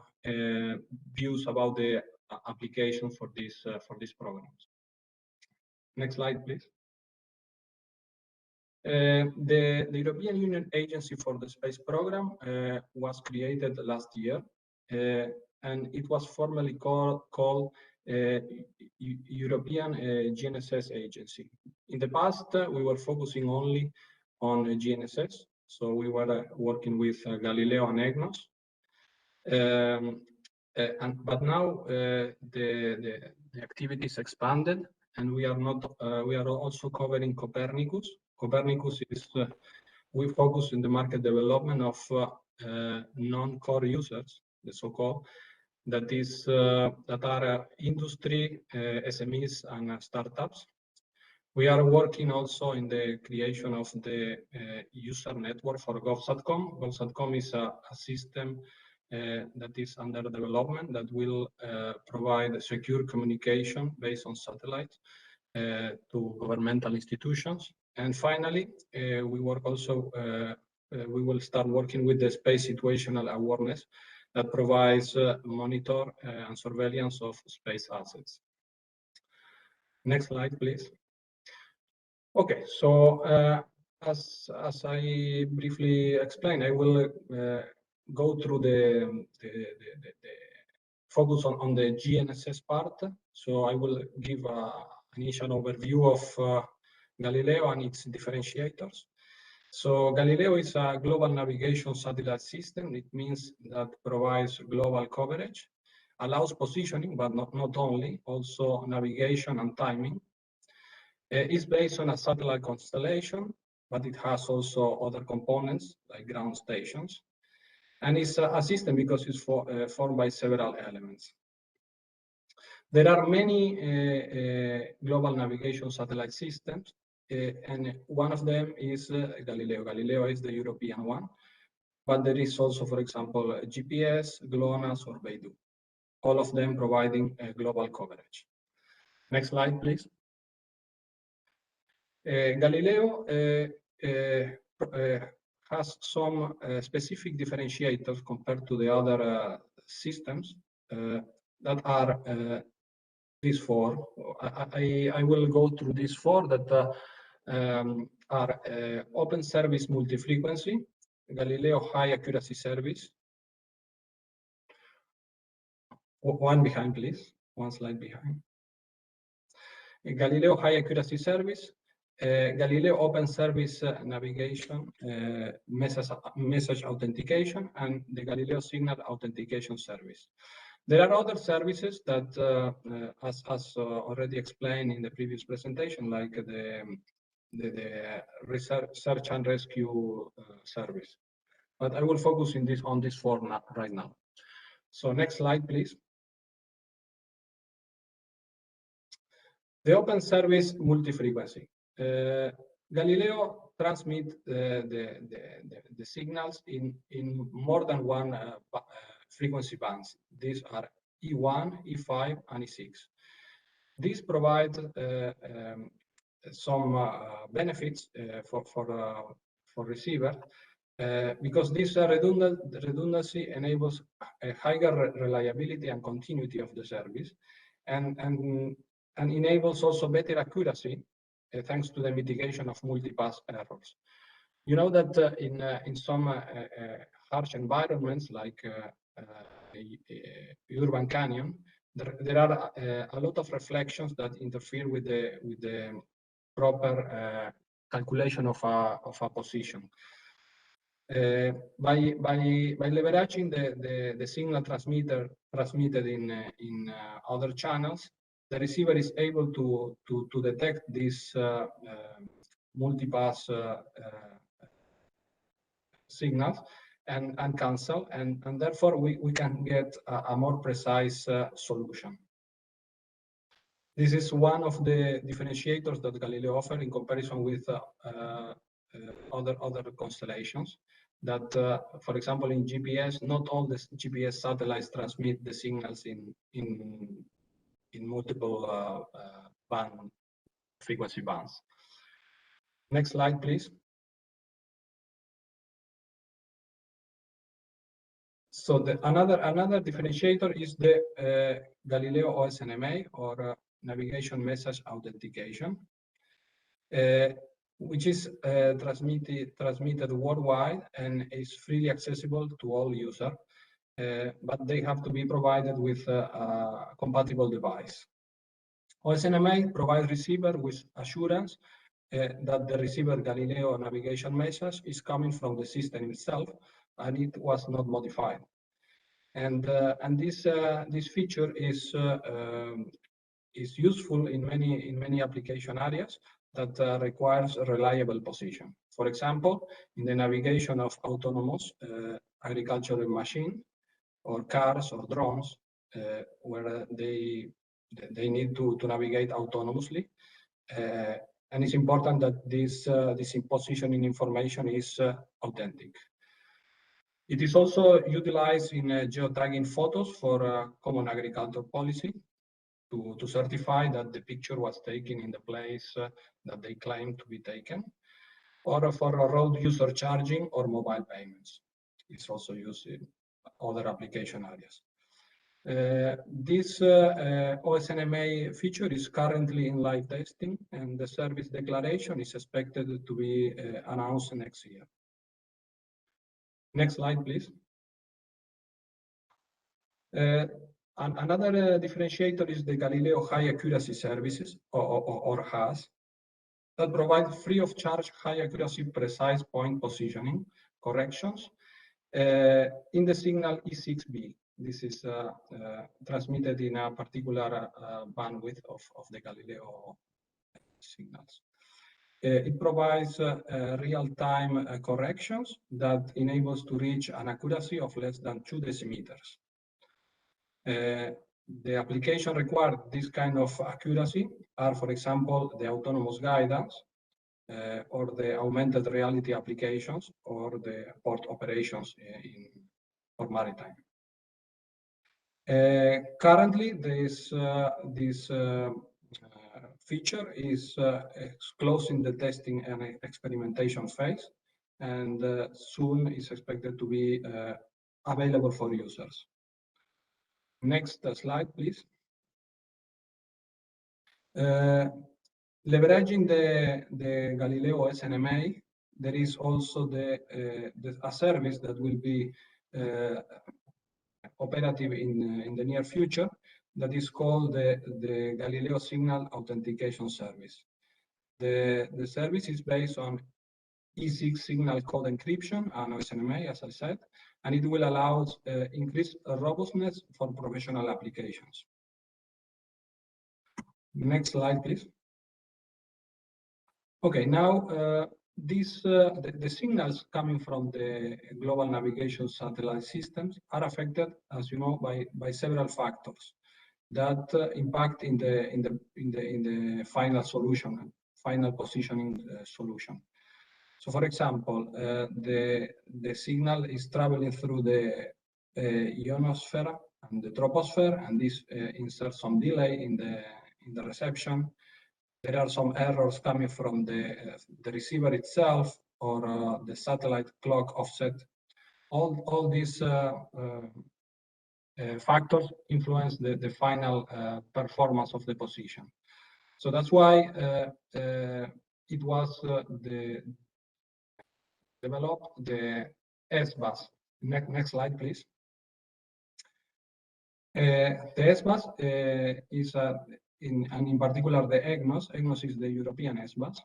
views about the application for these programs. Next slide, please. The European Union Agency for the Space Program was created last year, and it was formerly called European GNSS Agency. In the past, we were focusing only on GNSS, so we were working with Galileo and Egnos. But now the activities expanded, and we are also covering Copernicus. Copernicus is we focus in the market development of non-core users, the so-called, that are industry, SMEs, and startups. We are working also in the creation of the user network for Gov.com. Gov.com is a system that is under development that will provide secure communication based on satellites to governmental institutions. And finally, we will start working with the space situational awareness that provides monitor and surveillance of space assets. Next slide, please. Okay, so as I briefly explained, I will go through the focus on the GNSS part. So I will give an initial overview of Galileo and its differentiators. So Galileo is a global navigation satellite system. It means that provides global coverage, allows positioning, but not only, also navigation and timing. It's based on a satellite constellation, but it has also other components like ground stations. And it's a system because it's formed by several elements. There are many global navigation satellite systems, and one of them is Galileo. Galileo is the European one, but there is also, for example, GPS, GLONASS, or Beidou, all of them providing global coverage. Next slide, please. Galileo has some specific differentiators compared to the other systems that are these four. I will go through these four that are open service multi-frequency, Galileo high accuracy service. One behind, please. One slide behind. Galileo high accuracy service, Galileo open service navigation, message authentication, and the Galileo signal authentication service. There are other services that, as already explained in the previous presentation, like the search and rescue service. But I will focus on this four right now. So next slide, please. The open service multi-frequency. Galileo transmits the signals in more than one frequency bands. These are E1, E5, and E6. These provide some benefits for receiver because this redundancy enables a higher reliability and continuity of the service, and enables also better accuracy thanks to the mitigation of multipass errors. You know that in some harsh environments like urban canyon, there are a lot of reflections that interfere with the proper calculation of a position. By leveraging the signal transmitted in other channels, the receiver is able to detect these multipass signals and cancel, and therefore we can get a more precise solution. This is one of the differentiators that Galileo offers in comparison with other constellations. That, for example, in GPS, not all the GPS satellites transmit the signals in multiple frequency bands. Next slide, please. So another differentiator is the Galileo OSNMA, or Navigation Message Authentication, which is transmitted worldwide and is freely accessible to all users, but they have to be provided with a compatible device. OSNMA provides receiver with assurance that the receiver Galileo navigation message is coming from the system itself and it was not modified. And this feature is useful in many application areas that requires a reliable position. For example, in the navigation of autonomous agricultural machine, or cars or drones, where they need to navigate autonomously, and it's important that this positioning information is authentic. It is also utilized in geotagging photos for common agricultural policy to certify that the picture was taken in the place that they claim to be taken, or for road user charging or mobile payments. It's also used in other application areas. This OSNMA feature is currently in live testing, and the service declaration is expected to be announced next year. Next slide, please. Another differentiator is the Galileo High Accuracy Services, or HAS, that provide free of charge high accuracy precise point positioning corrections in the signal E6B. This is transmitted in a particular bandwidth of the Galileo signals. It provides real-time corrections that enables to reach an accuracy of less than 2 decimeters. The application required this kind of accuracy are, for example, the autonomous guidance, or the augmented reality applications, or the port operations for maritime. Currently, this feature is closing the testing and experimentation phase, and soon is expected to be available for users. Next slide, please. Leveraging the Galileo SNMA, there is also a service that will be operative in the near future, that is called the Galileo Signal Authentication Service. The service is based on E6 signal code encryption and OSNMA, as I said, and it will allow increased robustness for professional applications. Next slide, please. Okay, now the signals coming from the global navigation satellite systems are affected, as you know, by several factors that impact in the final solution, final positioning solution. So, for example, the signal is traveling through the ionosphere and the troposphere, and this inserts some delay in the reception. There are some errors coming from the receiver itself, or the satellite clock offset. All these factors influence the final performance of the position. So that's why it was developed the S-bus. Next slide, please. The S-bus is in particular the EGNOS. EGNOS is the European S-bus.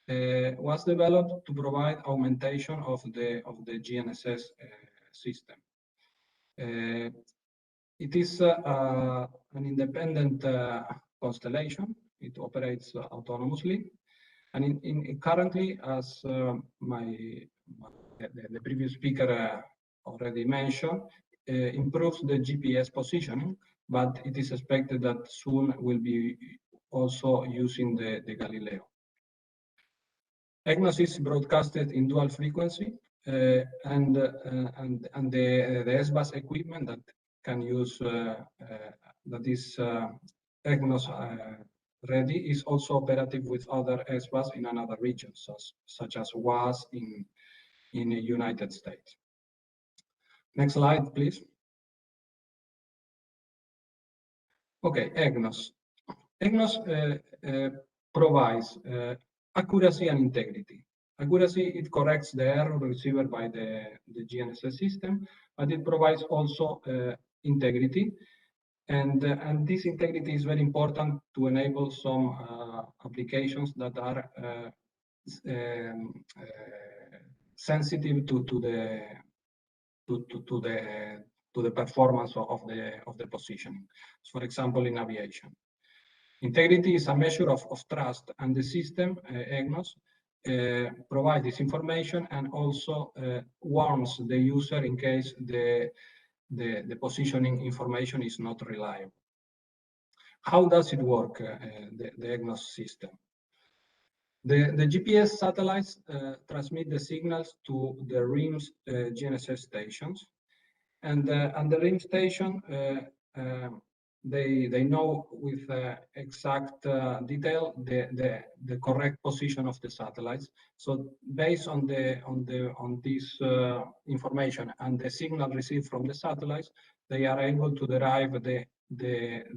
was developed to provide augmentation of the GNSS system. It is an independent constellation. It operates autonomously, and currently, as the previous speaker already mentioned, improves the GPS positioning, but it is expected that soon will be also using the Galileo. EGNOS is broadcasted in dual frequency, and the S-bus equipment that can use that is EGNOS ready is also operative with other S-bus in another regions, such as WAS in the United States. Next slide, please. Okay, EGNOS. EGNOS provides accuracy and integrity. Accuracy, it corrects the error received by the GNSS system, but it provides also integrity. And this integrity is very important to enable some applications that are sensitive to the performance of the positioning. So for example, in aviation. Integrity is a measure of trust, and the system, EGNOS, provides this information and also warns the user in case the positioning information is not reliable. How does it work, the EGNOS system? The GPS satellites transmit the signals to the RIMS GNSS stations, and the RIMS station they know with exact detail the correct position of the satellites. So based on this information and the signal received from the satellites, they are able to derive the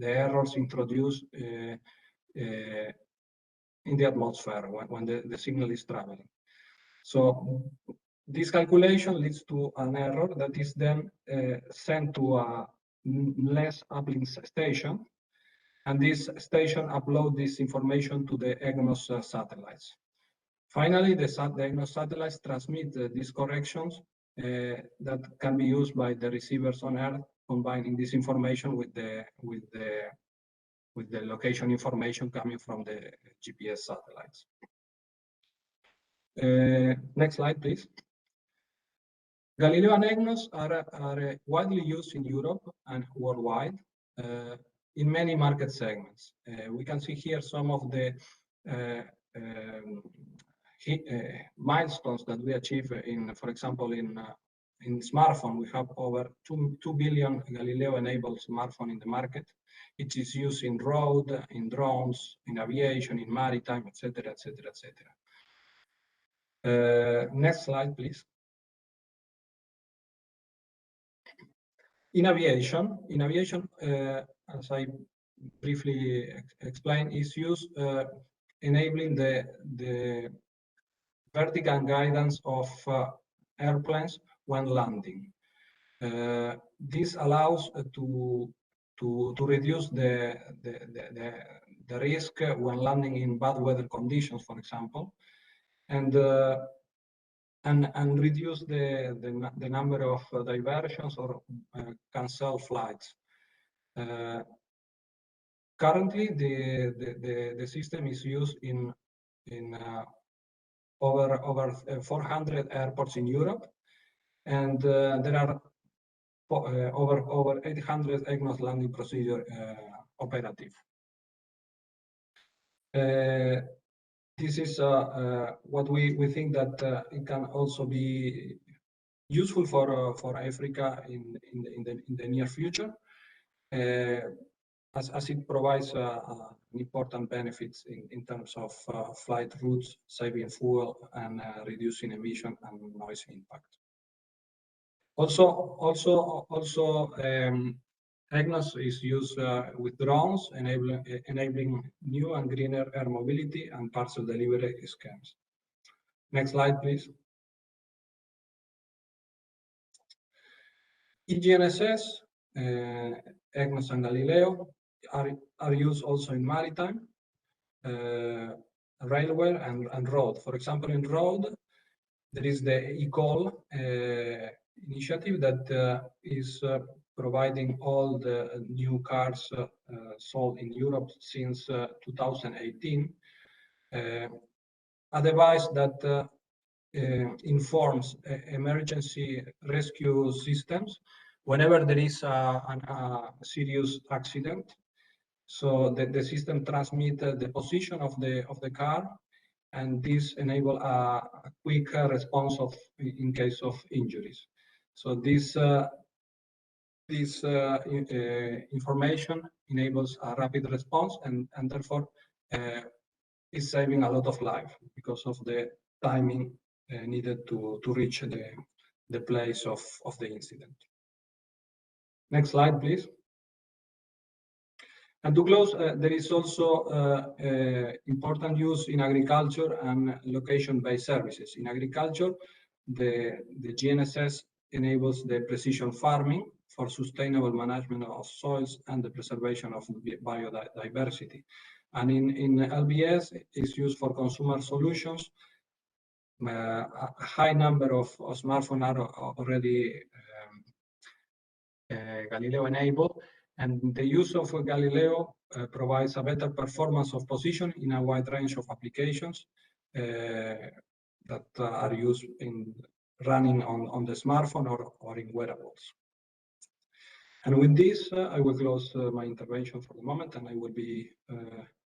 errors introduced in the atmosphere when the signal is traveling. So this calculation leads to an error that is then sent to a less uplink station, and this station uploads this information to the EGNOS satellites. Finally, the EGNOS satellites transmit these corrections that can be used by the receivers on Earth, combining this information with the location information coming from the GPS satellites. Next slide, please. Galileo and EGNOS are widely used in Europe and worldwide in many market segments. We can see here some of the milestones that we achieve in, for example, in smartphone. We have over 2 billion Galileo-enabled smartphone in the market. It is used in road, in drones, in aviation, in maritime, etc., etc., etc. Next slide, please. In aviation, as I briefly explained, is used enabling the vertical guidance of airplanes when landing. This allows to reduce the risk when landing in bad weather conditions, for example, and reduce the number of diversions or cancel flights. Currently, the system is used in over 400 airports in Europe, and there are over 800 EGNOS landing procedure operative. This is what we think that it can also be useful for Africa in the near future, as it provides important benefits in terms of flight routes, saving fuel, and reducing emission and noise impact. Also, EGNOS is used with drones, enabling new and greener air mobility and parcel delivery schemes. Next slide, please. EGNSS, EGNOS and Galileo are used also in maritime. railway and road. For example, in road, there is the eCall initiative that is providing all the new cars sold in Europe since 2018. A device that informs emergency rescue systems whenever there is a serious accident. So the system transmits the position of the car, and this enable a quick response in case of injuries. So this information enables a rapid response, and therefore is saving a lot of life because of the timing needed to reach the place of the incident. Next slide, please. And to close, there is also important use in agriculture and location-based services. In agriculture, the GNSS enables the precision farming for sustainable management of soils and the preservation of biodiversity. And in LBS, it's used for consumer solutions. A high number of smartphones are already Galileo enabled, and the use of Galileo provides a better performance of position in a wide range of applications that are used in running on the smartphone or in wearables. And with this, I will close my intervention for the moment, and I will be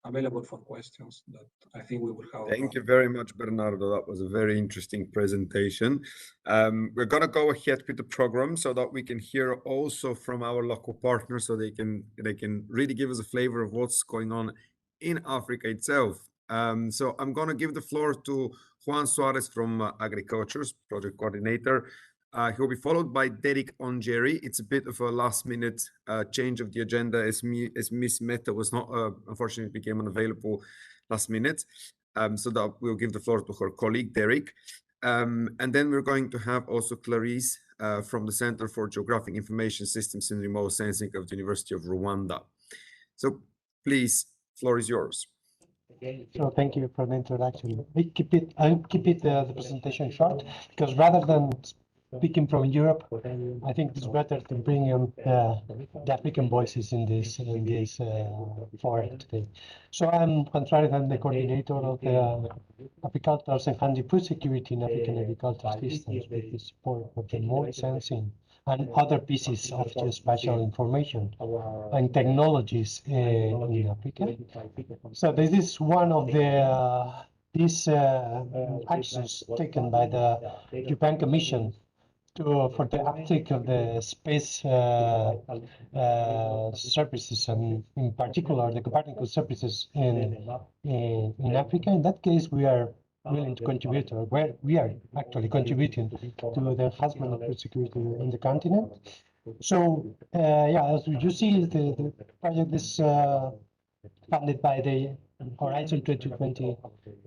available for questions that I think we will have. Thank you very much, Bernardo. That was a very interesting presentation. We're going to go ahead with the program so that we can hear also from our local partners, so they can really give us a flavor of what's going on in Africa itself. So I'm going to give the floor to Juan Suarez from Agriculture's project coordinator. He'll be followed by Derek Ongeri. It's a bit of a last-minute change of the agenda as Miss Meta was not, unfortunately, became unavailable last minute. So that we'll give the floor to her colleague, Derek. And then we're going to have also Clarice from the Center for Geographic Information Systems and Remote Sensing of the University of Rwanda. So please, floor is yours. So thank you for the introduction. I'll keep the presentation short, because rather than speaking from Europe, I think it's better to bring in the African voices in this forum today. So I'm Juan Suarez, I'm the coordinator of the Agricultural and Handy Food Security in African Agricultural Systems, with the support of remote sensing and other pieces of geospatial information and technologies in Africa. So this is one of these actions taken by the European Commission for the uptake of the space services, and in particular the Copernicus services in Africa. In that case, we are willing to contribute, or we are actually contributing to the enhancement of food security in the continent. So yeah, as you see, the project is funded by the Horizon 2020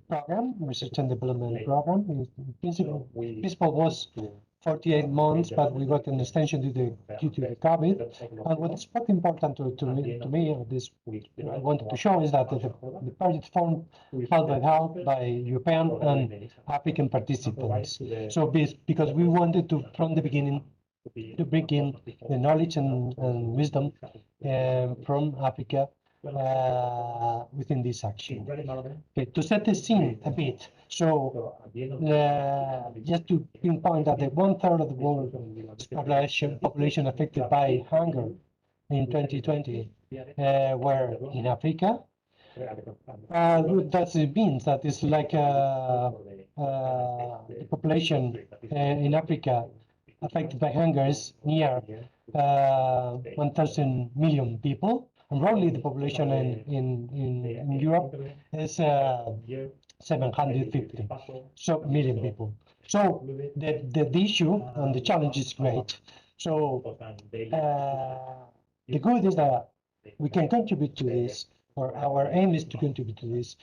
program, research and development program. In principle was 48 months, but we got an extension due to the COVID. And what's quite important to me, this I wanted to show, is that the project formed by European and African participants. So because we wanted to, from the beginning, to bring in the knowledge and wisdom from Africa within this action. Okay, to set the scene a bit, so just to pinpoint that the 1/3 of the world's population affected by hunger in 2020 were in Africa. That means that it's like the population in Africa affected by hunger is near 1,000 million people. And roughly the population in Europe is 750 million people. So the issue and the challenge is great. So the good is that we can contribute to this, or our aim is to contribute to this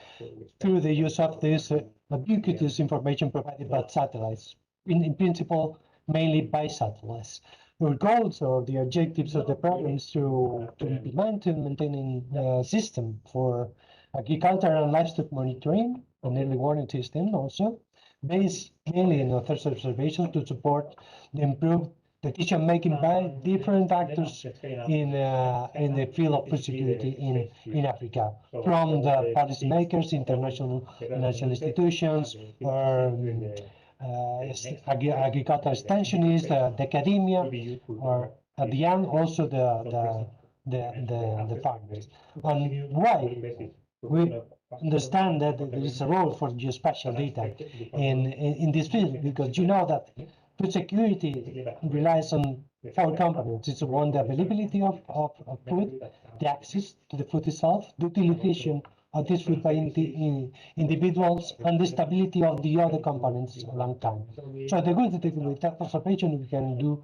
through the use of this ubiquitous information provided by satellites, in principle mainly by satellites. Our goals or the objectives of the program is to implement and maintain a system for agriculture and livestock monitoring, an early warning system also, based mainly on authors' observations to support the improved decision-making by different actors in the field of food security in Africa, from the policymakers, international financial institutions, or agricultural extensionists, the academia, or at the end also the farmers. And why? We understand that there is a role for geospatial data in this field, because you know that food security relies on 4 components. It's one, the availability of food, the access to the food itself, the utilization of this food by individuals, and the stability of the other components a long time. So the good thing with that observation, we can do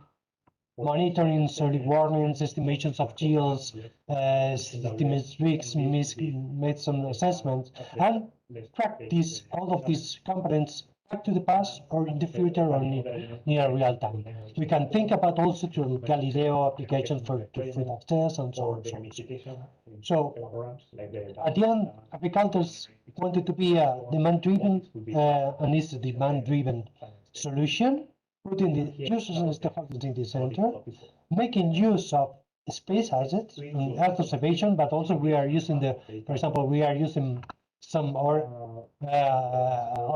monitoring, early warnings, estimations of yields, estimates risks, made some assessments, and practice all of these components back to the past or in the future or near real time. We can think about also to Galileo applications for food access and so on. So at the end, agricultors wanted to be a demand-driven and is a demand-driven solution, putting the users and stakeholders in the center, making use of space assets in Earth observation, but also we are using for example, we are using some of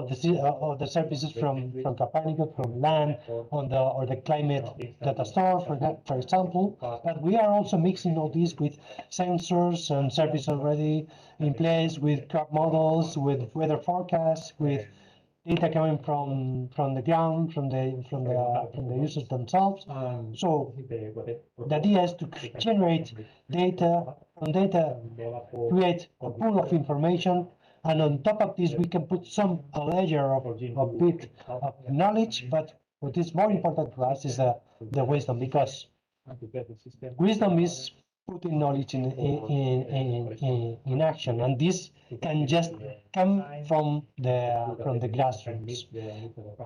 the services from Copernicus, from land, or the climate data store, for example. But we are also mixing all these with sensors and services already in place, with crop models, with weather forecasts, with data coming from the ground, from the users themselves. So the idea is to generate data, from data create a pool of information, and on top of this we can put a layer of bit of knowledge. But what is more important to us is the wisdom, because wisdom is putting knowledge in action, and this can just come from the grassroots.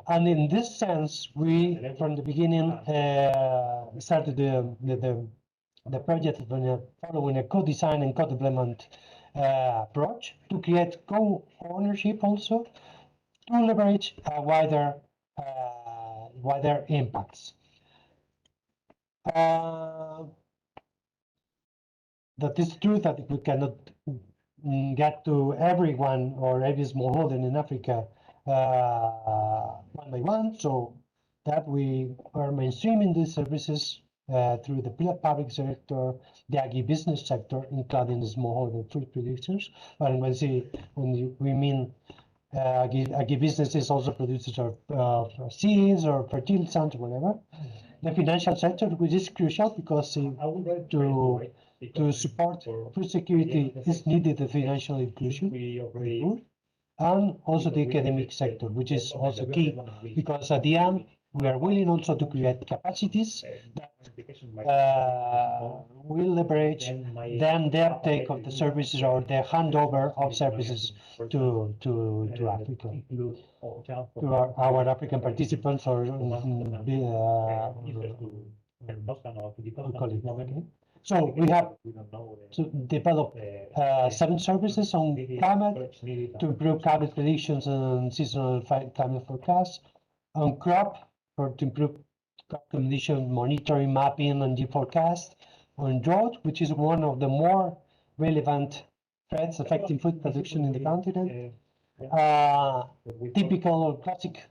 And in this sense, we from the beginning started the project following a co-design and co-development approach to create co-ownership also, to leverage wider impacts. That is true that we cannot get to everyone or every smallholder in Africa one by one, so that we are mainstreaming these services through the public sector, the agribusiness sector, including the smallholder food producers. But when we mean agribusinesses, also producers of seeds or fertilizants or whatever. The financial sector, which is crucial because to support food security is needed the financial inclusion, and also the academic sector, which is also key, because at the end we are willing also to create capacities that will leverage then the uptake of the services or the handover of services to Africa, to our African participants or colleagues. So we have to develop 7 services on climate to improve climate predictions and seasonal climate forecasts, on crop to improve crop condition monitoring, mapping, and forecast, on drought, which is one of the more relevant threats affecting food production in the continent. Typical or classic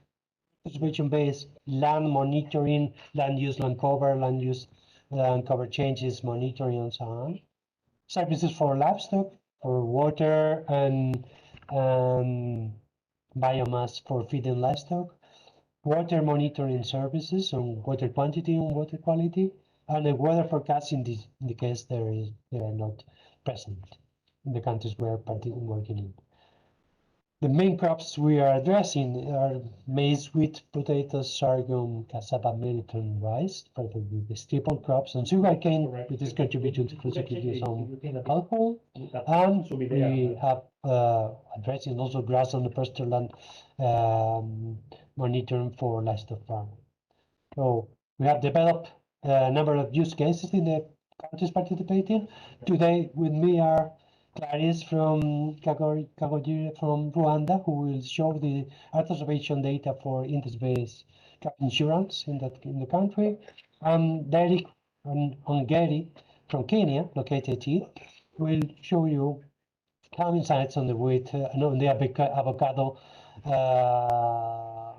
observation-based land monitoring, land use, land cover changes, monitoring, and so on. Services for livestock, for water and biomass for feeding livestock. Water monitoring services on water quantity and water quality, and a weather forecast in the case they are not present in the countries we are working in. The main crops we are addressing are maize, wheat, potatoes, sorghum, cassava, millet, and rice, for the staple crops, and sugarcane, which is contributing to food security on alcohol. And we have addressing also grass on the pasture land, monitoring for livestock farming. So we have developed a number of use cases in the countries participating. Today with me are Clarice from Kagojire from Rwanda, who will show the Earth observation data for interest-based insurance in the country, and Derek Ongeri from Kenya, located here, will show you some insights on the wheat, on the avocado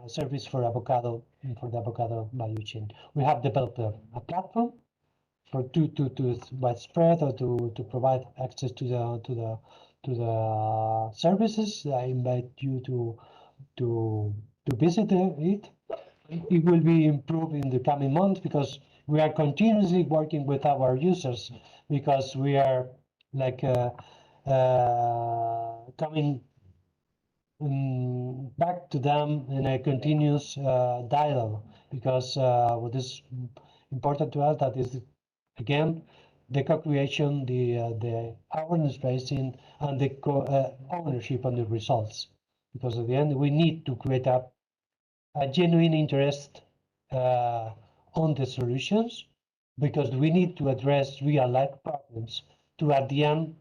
service for avocado for the avocado value chain. We have developed a platform for to widespread or to provide access to the services. I invite you to visit it. It will be improved in the coming months because we are continuously working with our users, because we are like coming back to them in a continuous dialogue, because what is important to us, that is again the co-creation, the awareness raising, and the ownership on the results, because at the end we need to create a genuine interest on the solutions, because we need to address real life problems to at the end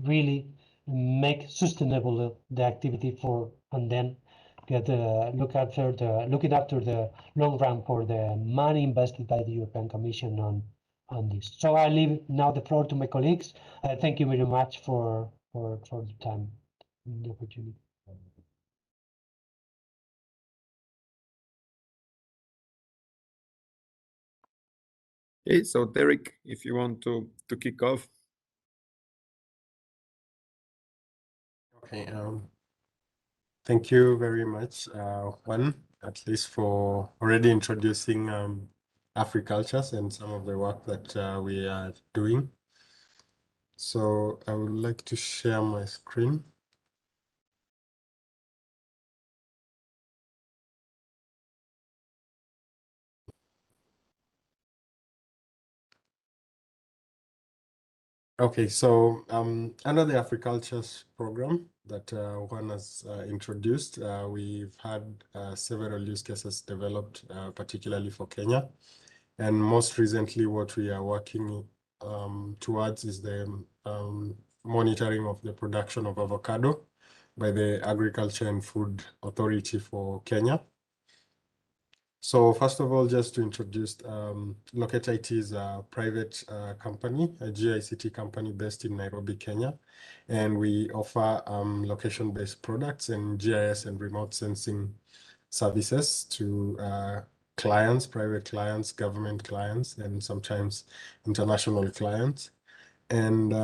really make sustainable the activity for, and then get looking after the long run for the money invested by the European Commission on this. So I leave now the floor to my colleagues. Thank you very much for the time and the opportunity. Okay, so Derek, if you want to kick off. Okay, thank you very much, Juan, at least for already introducing Africultures and some of the work that we are doing. So I would like to share my screen. Okay, so under the Africultures program that Juan has introduced, we've had several use cases developed, particularly for Kenya. And most recently, what we are working towards is the monitoring of the production of avocado by the Agriculture and Food Authority for Kenya. So first of all, just to introduce, Locate IT is a private company, a GICT company based in Nairobi, Kenya. And we offer location-based products and GIS and remote sensing services to clients, private clients, government clients, and sometimes international clients. And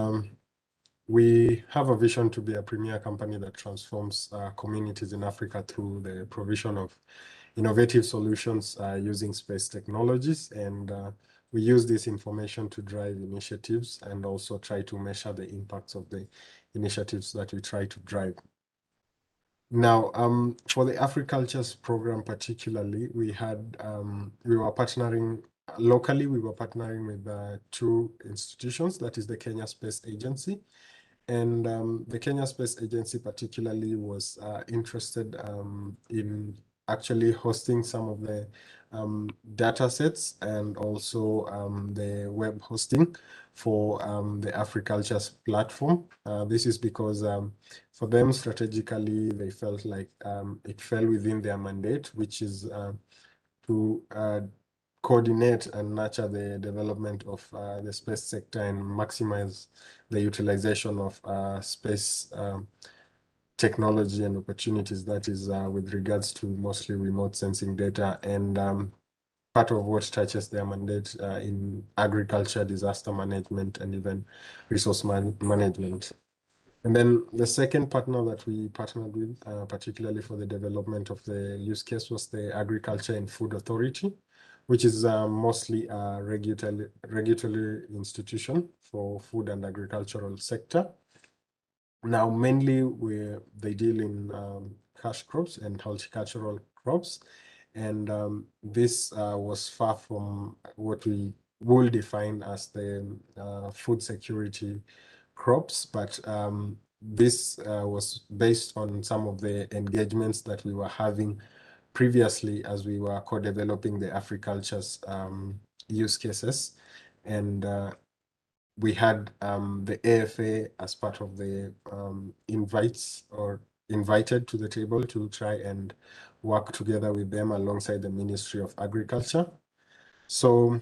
we have a vision to be a premier company that transforms communities in Africa through the provision of innovative solutions using space technologies. And we use this information to drive initiatives and also try to measure the impacts of the initiatives that we try to drive. Now, for the Africultures program particularly, we were partnering locally. We were partnering with two institutions, that is the Kenya Space Agency. And the Kenya Space Agency particularly was interested in actually hosting some of the data sets and also the web hosting for the Africultures platform. This is because for them strategically, they felt like it fell within their mandate, which is to coordinate and nurture the development of the space sector and maximize the utilization of space technology and opportunities, that is with regards to mostly remote sensing data, and part of what touches their mandate in agriculture, disaster management, and even resource management. And then the second partner that we partnered with, particularly for the development of the use case, was the Agriculture and Food Authority, which is mostly a regulatory institution for food and agricultural sector. Now, mainly they deal in cash crops and horticultural crops. And this was far from what we will define as the food security crops, but this was based on some of the engagements that we were having previously as we were co-developing the Africultures use cases. And we had the AFA as part of the invites or invited to the table to try and work together with them alongside the Ministry of Agriculture. So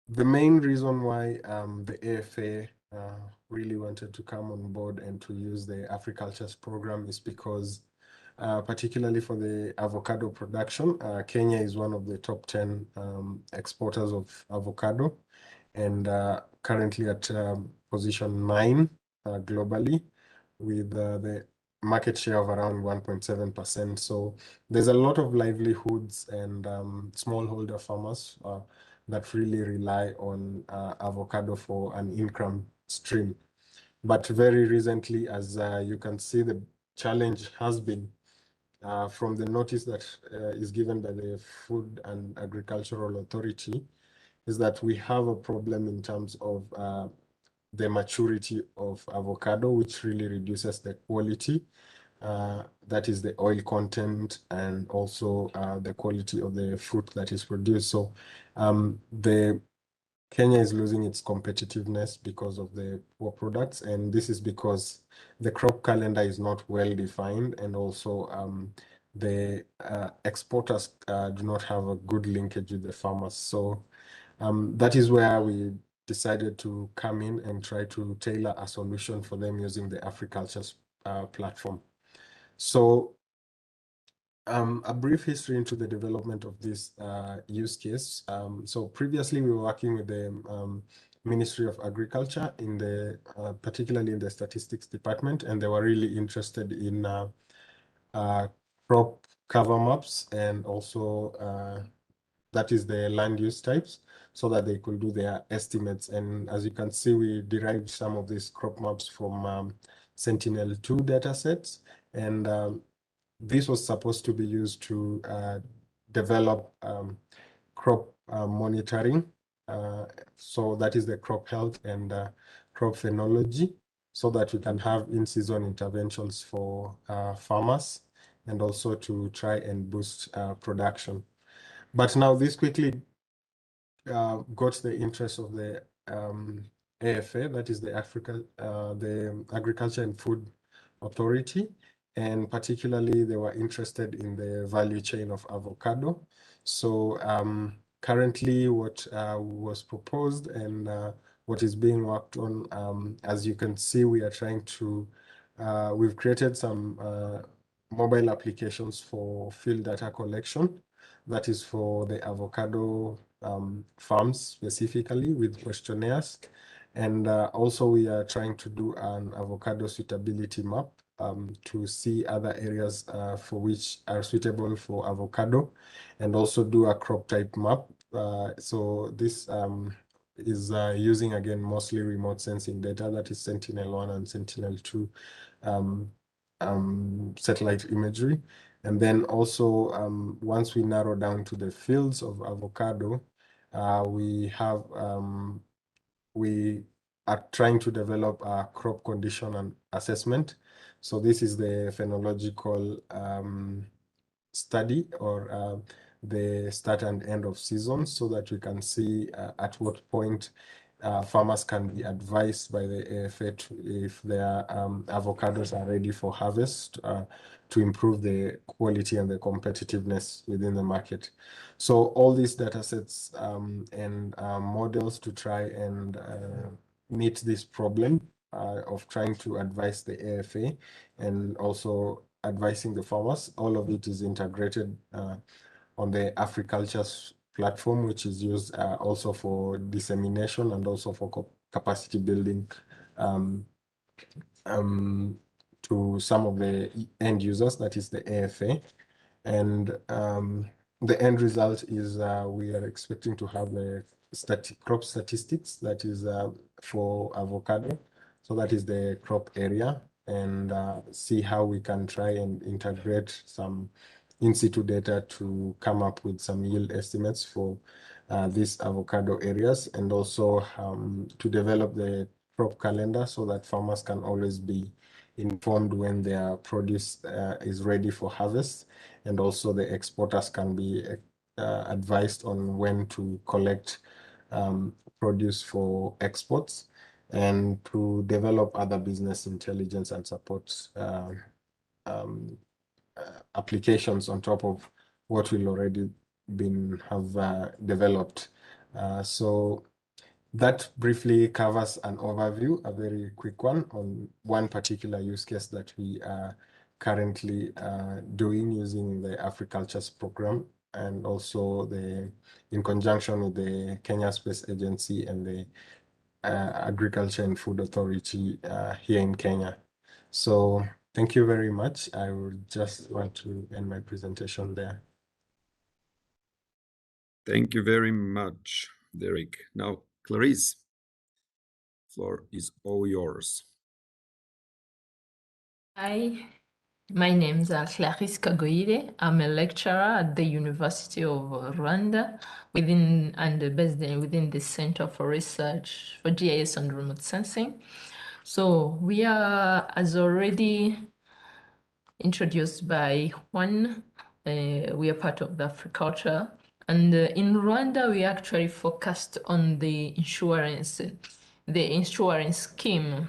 the main reason why the AFA really wanted to come on board and to use the Africultures program is because particularly for the avocado production, Kenya is one of the top 10 exporters of avocado, and currently at position 9 globally, with the market share of around 1.7%. So there's a lot of livelihoods and smallholder farmers that really rely on avocado for an income stream. But very recently, as you can see, the challenge has been from the notice that is given by the Food and Agricultural Authority, is that we have a problem in terms of the maturity of avocado, which really reduces the quality. That is the oil content and also the quality of the fruit that is produced. So Kenya is losing its competitiveness because of the poor products, and this is because the crop calendar is not well defined, and also the exporters do not have a good linkage with the farmers. So that is where we decided to come in and try to tailor a solution for them using the Africultures platform. So a brief history into the development of this use case. So previously we were working with the Ministry of Agriculture in the particularly in the statistics department, and they were really interested in crop cover maps, and also that is the land use types, so that they could do their estimates. And as you can see, we derived some of these crop maps from Sentinel-2 datasets, and this was supposed to be used to develop crop monitoring. So that is the crop health and crop phenology, so that we can have in-season interventions for farmers, and also to try and boost production. But now this quickly got the interest of the AFA, that is the Agriculture and Food Authority, and particularly they were interested in the value chain of avocado. So currently what was proposed and what is being worked on, as you can see, we are trying to, we've created some mobile applications for field data collection. That is for the avocado farms specifically, with questionnaires. And also we are trying to do an avocado suitability map to see other areas for which are suitable for avocado, and also do a crop type map. So this is using, again, mostly remote sensing data, that is Sentinel-1 and Sentinel-2 satellite imagery. And then also, once we narrow down to the fields of avocado, we are trying to develop a crop condition and assessment. So this is the phenological study, or the start and end of season, so that we can see at what point farmers can be advised by the AFA if their avocados are ready for harvest, to improve the quality and the competitiveness within the market. So all these data sets and models to try and meet this problem of trying to advise the AFA and also advising the farmers, all of it is integrated on the Africultures platform, which is used also for dissemination and also for capacity building to some of the end users, that is the AFA. And the end result is we are expecting to have the crop statistics, that is for avocado. So that is the crop area, and see how we can try and integrate some in situ data to come up with some yield estimates for these avocado areas, and also to develop the crop calendar so that farmers can always be informed when their produce is ready for harvest, and also the exporters can be advised on when to collect produce for exports, and to develop other business intelligence and support applications on top of what will already have developed. So that briefly covers an overview, a very quick one, on one particular use case that we are currently doing using the Agricultures program, and also in conjunction with the Kenya Space Agency and the Agriculture and Food Authority here in Kenya. So thank you very much. I would just want to end my presentation there. Thank you very much, Derek. Now, Clarice, floor is all yours. Hi, my name is Clarisse Kagoyire. I'm a lecturer at the University of Rwanda within the Center for Research for GIS and Remote Sensing. So we are, as already introduced by Juan, we are part of the Agriculture. And in Rwanda, we actually focused on the insurance scheme,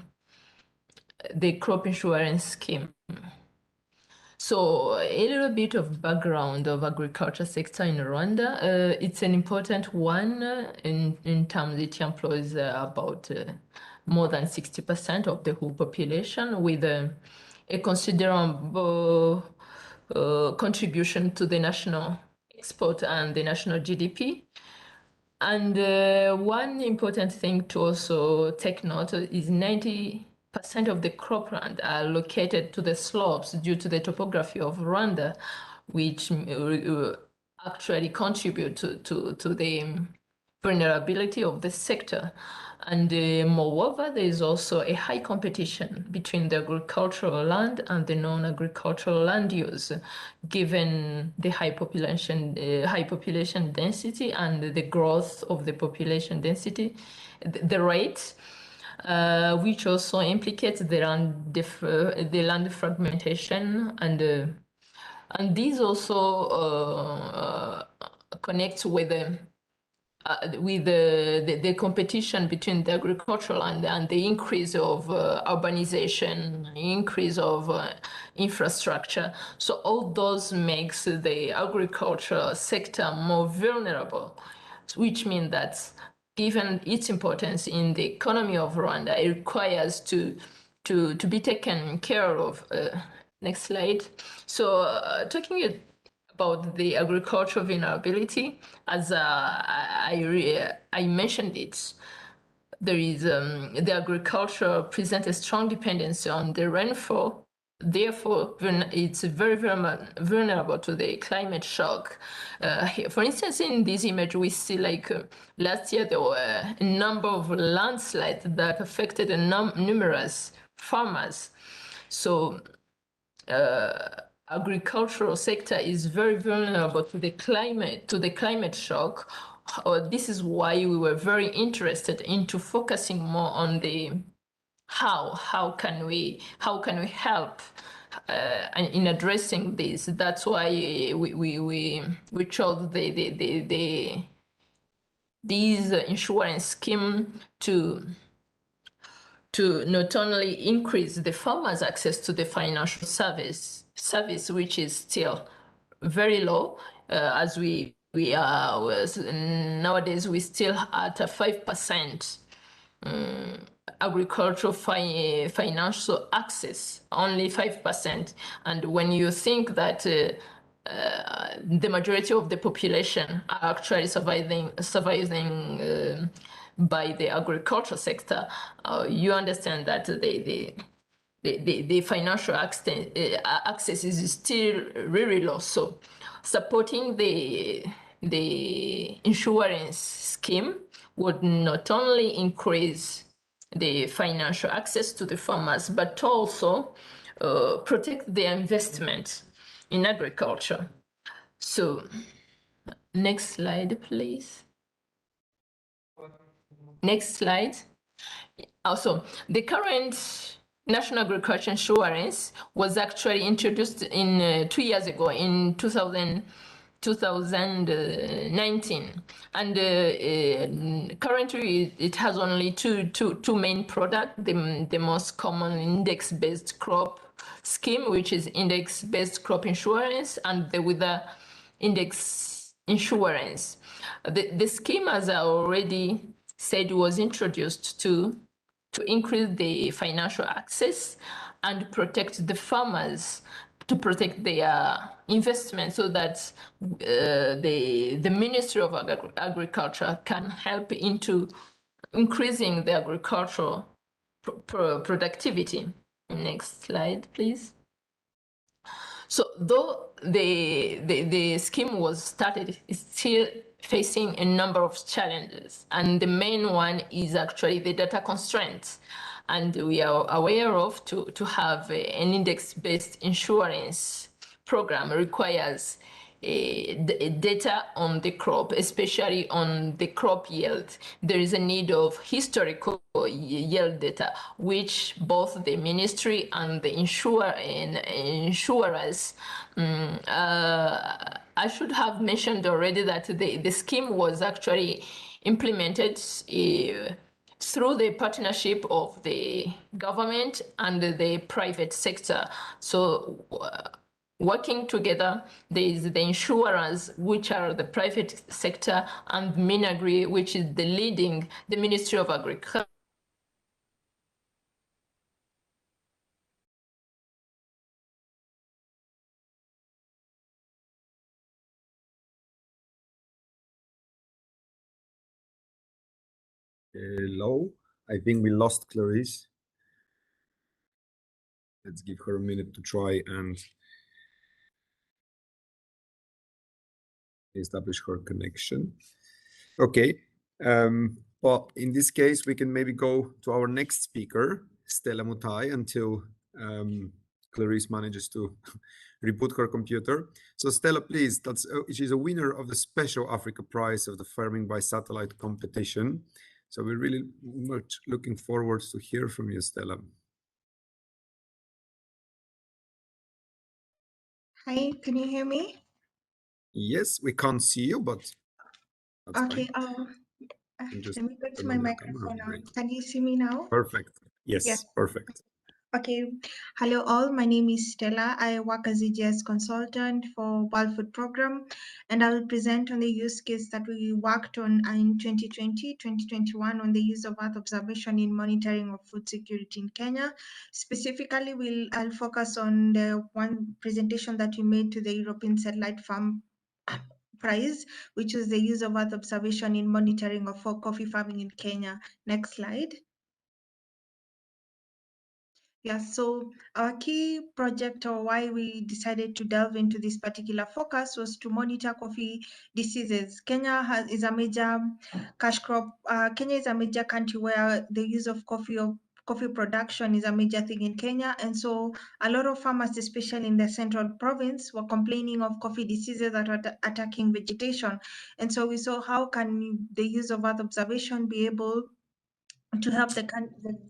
the crop insurance scheme. So a little bit of background of agriculture sector in Rwanda. It's an important one in terms it employs about more than 60% of the whole population, with a considerable contribution to the national export and the national GDP. And one important thing to also take note is 90% of the cropland are located to the slopes due to the topography of Rwanda, which actually contribute to the vulnerability of the sector. And moreover, there is also a high competition between the agricultural land and the non-agricultural land use, given the high population density and the growth of the population density, the rate, which also implicates the land fragmentation, and these also connect with the competition between the agricultural land and the increase of urbanization, increase of infrastructure. So all those makes the agricultural sector more vulnerable, which means that given its importance in the economy of Rwanda, it requires to be taken care of. Next slide. So talking about the agricultural vulnerability, as I mentioned it, there is the agriculture presents a strong dependency on the rainfall. Therefore, it's very, very vulnerable to the climate shock. For instance, in this image, we see last year there were a number of landslides that affected numerous farmers. So agricultural sector is very vulnerable to the climate shock. This is why we were very interested into focusing more on the how can we help in addressing this. That's why we chose these insurance scheme to not only increase the farmers' access to the financial service, which is still very low, as we are nowadays, we still at a 5% agricultural financial access, only 5%. And when you think that the majority of the population are actually surviving by the agricultural sector, you understand that the financial access is still really low. So supporting the insurance scheme would not only increase the financial access to the farmers, but also protect their investment in agriculture. So next slide, please. Next slide. Also, the current National Agriculture Insurance was actually introduced in 2 years ago, in 2000 2019, and currently it has only two main products. The most common index-based crop scheme, which is index-based crop insurance, and the wither index insurance. The scheme, as I already said, was introduced to increase the financial access and protect the farmers, to protect their investment, so that the Ministry of Agriculture can help into increasing the agricultural productivity. Next slide, please. So though the scheme was started, it's still facing a number of challenges, and the main one is actually the data constraints. And we are aware of to have an index-based insurance program requires data on the crop, especially on the crop yield. There is a need of historical yield data, which both the ministry and the insurers. I should have mentioned already that the scheme was actually implemented through the partnership of the government and the private sector. So working together, there is the insurers, which are the private sector, and Minagri, which is the Ministry of Agriculture. Hello, I think we lost Clarice. Let's give her a minute to try and establish her connection. Okay, well, in this case, we can maybe go to our next speaker, Stella Mutai, until Clarice manages to reboot her computer. So Stella, please, she's a winner of the Special Africa Prize of the Farming by Satellite competition. So we're really much looking forward to hear from you, Stella. Hi, can you hear me? Yes, we can't see you, but that's okay. fine. Let me go to turn my on your microphone. camera. Can you see me now? Perfect. Yes, Yes. perfect. Okay. Hello all, my name is Stella. I work as a GS consultant for World Food Program, and I will present on the use case that we worked on in 2020-2021 on the use of Earth observation in monitoring of food security in Kenya. Specifically, I'll focus on the one presentation that we made to the European Satellite Farm Prize, which was the use of Earth observation in monitoring of coffee farming in Kenya. Next slide. Yeah, so our key project, or why we decided to delve into this particular focus, was to monitor coffee diseases. Kenya is a major cash crop. Kenya is a major country where the use of coffee production is a major thing in Kenya. And so a lot of farmers, especially in the central province, were complaining of coffee diseases that were attacking vegetation. And so we saw how can the use of Earth observation be able to help the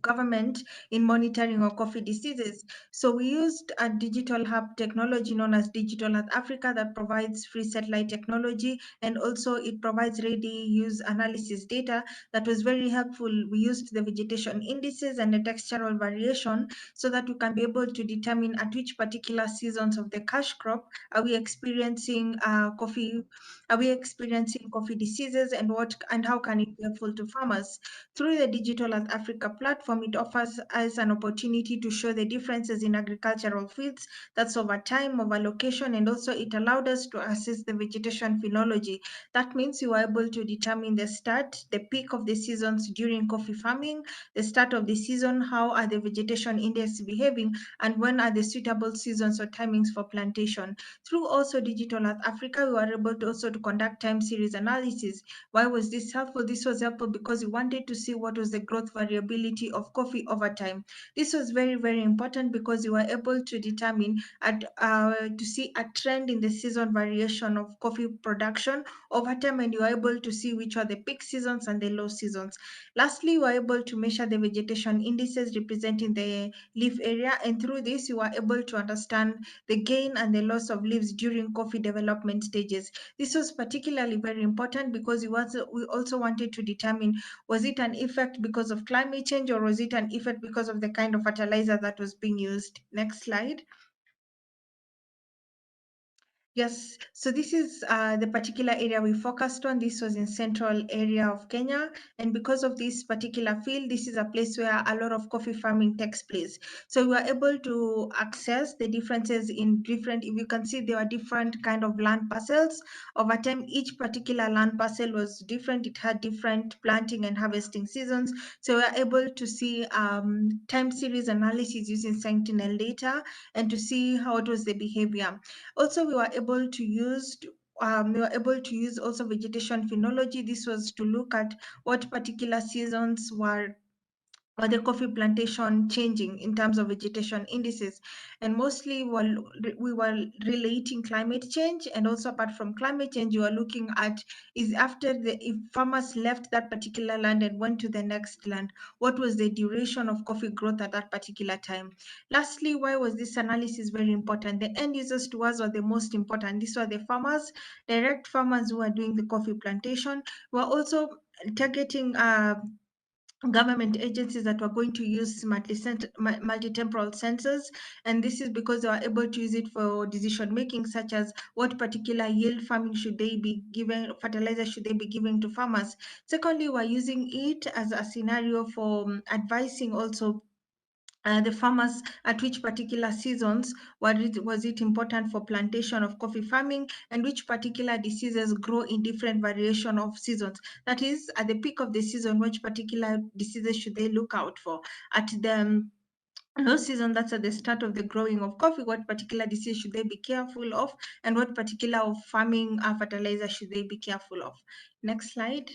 government in monitoring of coffee diseases. So we used a digital hub technology known as Digital Earth Africa that provides free satellite technology, and also it provides ready-use analysis data that was very helpful. We used the vegetation indices and the textural variation so that we can be able to determine at which particular seasons of the cash crop are we experiencing coffee diseases, and how can it be helpful to farmers. Through the Digital Earth Africa platform, it offers us an opportunity to show the differences in agricultural fields, that's over time, over location, and also it allowed us to assess the vegetation phenology. That means we were able to determine the peak of the seasons during coffee farming, the start of the season, how are the vegetation index behaving, and when are the suitable seasons or timings for plantation. Through also Digital Earth Africa, we were able to conduct time series analysis. Why was this helpful? This was helpful because we wanted to see what was the the growth variability of coffee over time. This was very, very important because you were able to determine to see a trend in the season variation of coffee production over time, and you are able to see which are the peak seasons and the low seasons. Lastly, you are able to measure the vegetation indices representing the leaf area, and through this you are able to understand the gain and the loss of leaves during coffee development stages. This was particularly very important because we also wanted to determine, was it an effect because of climate change or was it an effect because of the kind of fertilizer that was being used? Next slide. Yes, so this is the particular area we focused on. This was in central area of Kenya. And because of this particular field, this is a place where a lot of coffee farming takes place. So we were able to access the differences in different, if you can see, there are different kind of land parcels. Over time, each particular land parcel was different. It had different planting and harvesting seasons. So we were able to see time series analysis using Sentinel data and to see how it was the behavior. Also, we were able to use also vegetation phenology. This was to look at what particular seasons were the coffee plantation changing in terms of vegetation indices. And mostly we were relating climate change, and also apart from climate change, you are looking at is if farmers left that particular land and went to the next land, what was the duration of coffee growth at that particular time. Lastly, why was this analysis very important? The end users to us were the most important. These were the farmers, direct farmers who are doing the coffee plantation. We're also targeting government agencies that were going to use multi-temporal sensors, and this is because they were able to use it for decision making, such as what particular yield farming should they be given, fertilizer should they be giving to farmers. Secondly, we're using it as a scenario for advising also the farmers at which particular seasons was it important for plantation of coffee farming, and which particular diseases grow in different variation of seasons. That is, at the peak of the season, which particular diseases should they look out for? At the low season, that's at the start of the growing of coffee, what particular disease should they be careful of, and what particular of farming fertilizer should they be careful of? Next slide.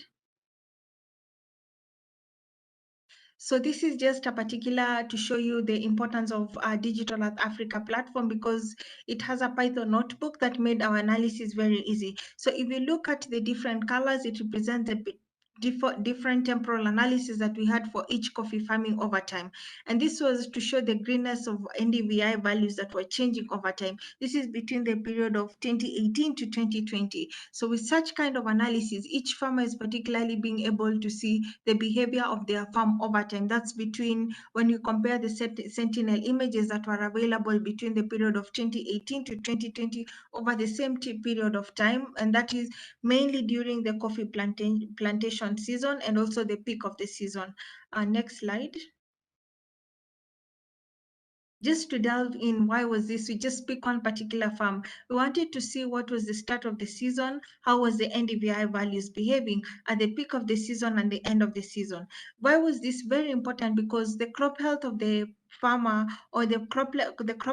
So this is just a particular to show you the importance of our Digital Earth Africa platform, because it has a Python notebook that made our analysis very easy. So if you look at the different colors, it represents a bit different temporal analysis that we had for each coffee farming over time. And this was to show the greenness of NDVI values that were changing over time. This is between the period of 2018 to 2020. So with such kind of analysis, each farmer is particularly being able to see the behavior of their farm over time. That's between when you compare the Sentinel images that were available between the period of 2018 to 2020 over the same period of time, and that is mainly during the coffee plantation season and also the peak of the season. Next slide. Just to delve in, why was this? We just pick one particular farm. We wanted to see what was the start of the season, how was the NDVI values behaving at the peak of the season and the end of the season. Why was this very important? Because the crop health of the farmer, or the crop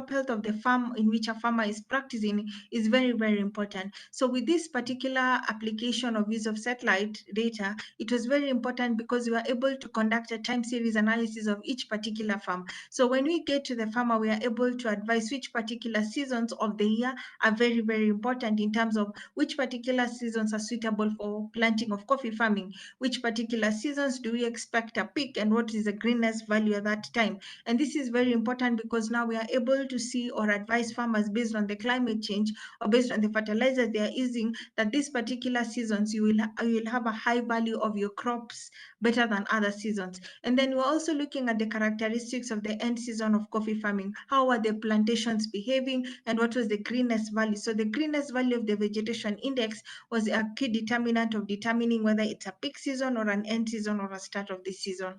health of the farm in which a farmer is practicing, is very, very important. So with this particular application of use of satellite data, it was very important because we were able to conduct a time series analysis of each particular farm. So when we get to the farmer, we are able to advise which particular seasons of the year are very, very important in terms of which particular seasons are suitable for planting of coffee farming, which particular seasons do we expect a peak, and what is the greenness value at that time. And this is very important because now we are able to see or advise farmers based on the climate change or based on the fertilizer they are using, that these particular seasons you will have a high value of your crops better than other seasons. And then we're also looking at the characteristics of the end season of coffee farming. How are the plantations behaving, and what was the greenness value? So the greenness value of the vegetation index was a key determinant of determining whether it's a peak season or an end season or a start of the season.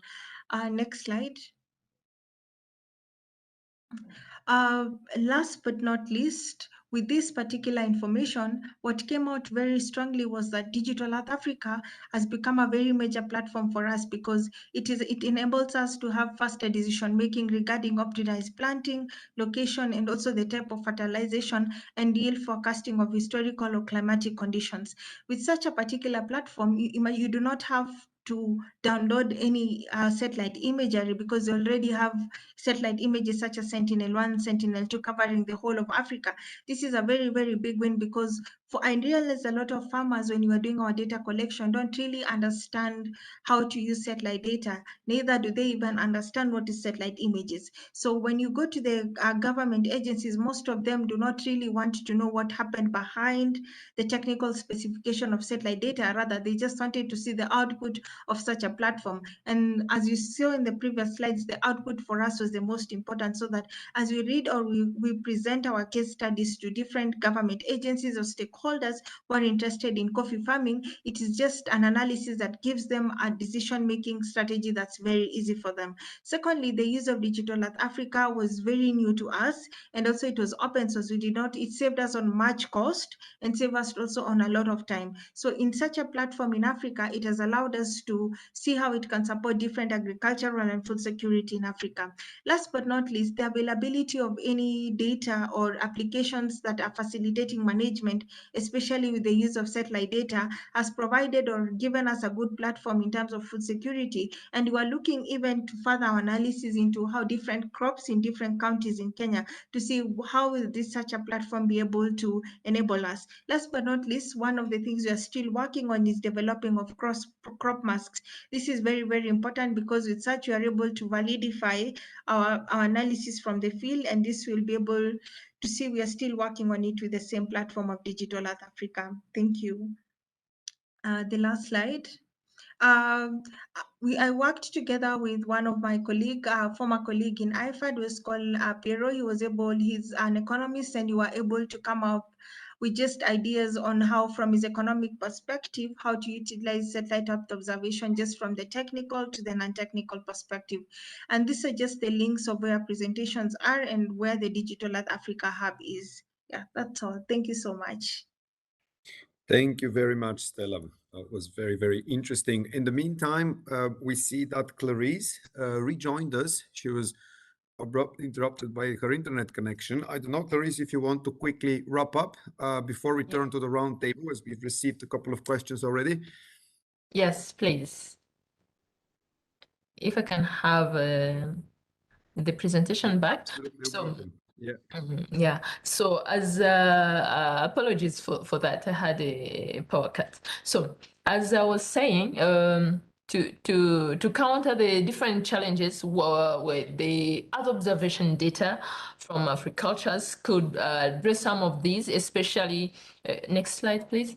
Next slide. Last but not least, with this particular information, what came out very strongly was that Digital Earth Africa has become a very major platform for us, because it enables us to have faster decision making regarding optimized planting, location, and also the type of fertilization and yield forecasting of historical or climatic conditions. With such a particular platform, you do not have to download any satellite imagery because they already have satellite images such as Sentinel-1, Sentinel-2 covering the whole of Africa. This is a very, very big win because I realize a lot of farmers, when you are doing our data collection, don't really understand how to use satellite data. Neither do they even understand what is satellite images. So when you go to the government agencies, most of them do not really want to know what happened behind the technical specification of satellite data. Rather, they just wanted to see the output of such a platform. And as you saw in the previous slides, the output for us was the most important, so that as we read or we present our case studies to different government agencies or stakeholders who are interested in coffee farming, it is just an analysis that gives them a decision-making strategy that's very easy for them. Secondly, the use of Digital Earth Africa was very new to us, and also it was open source. It saved us on much cost and saved us also on a lot of time. So in such a platform in Africa, it has allowed us to see how it can support different agricultural and food security in Africa. Last but not least, the availability of any data or applications that are facilitating management, especially with the use of satellite data, has provided or given us a good platform in terms of food security. And we are looking even to further analysis into how different crops in different counties in Kenya to see how will this such a platform be able to enable us. Last but not least, one of the things we are still working on is developing of crop masks. This is very, very important because with such we are able to validify our analysis from the field, and this will be able to see we are still working on it with the same platform of Digital Earth Africa. Thank you. The last slide. I worked together with one of my former colleague in IFAD, who is called Piero. He's an economist, and you were able to come up with just ideas on how, from his economic perspective, how to utilize satellite Earth observation just from the technical to the non-technical perspective. And these are just the links of where presentations are and where the Digital Earth Africa Hub is. Yeah, that's all. Thank you so much. Thank you very much, Stella. That was very, very interesting. In the meantime, we see that Clarice rejoined us. She was abruptly interrupted by her internet connection. I don't know, Clarice, if you want to quickly wrap up before we turn to the round table, as we've received a couple of questions already. Yes, please. If I can have the presentation back. So, yeah. Yeah. So as apologies for that, I had a power cut. So as I was saying, to counter the different challenges with the Earth observation data from agricultures could address some of these, especially next slide, please.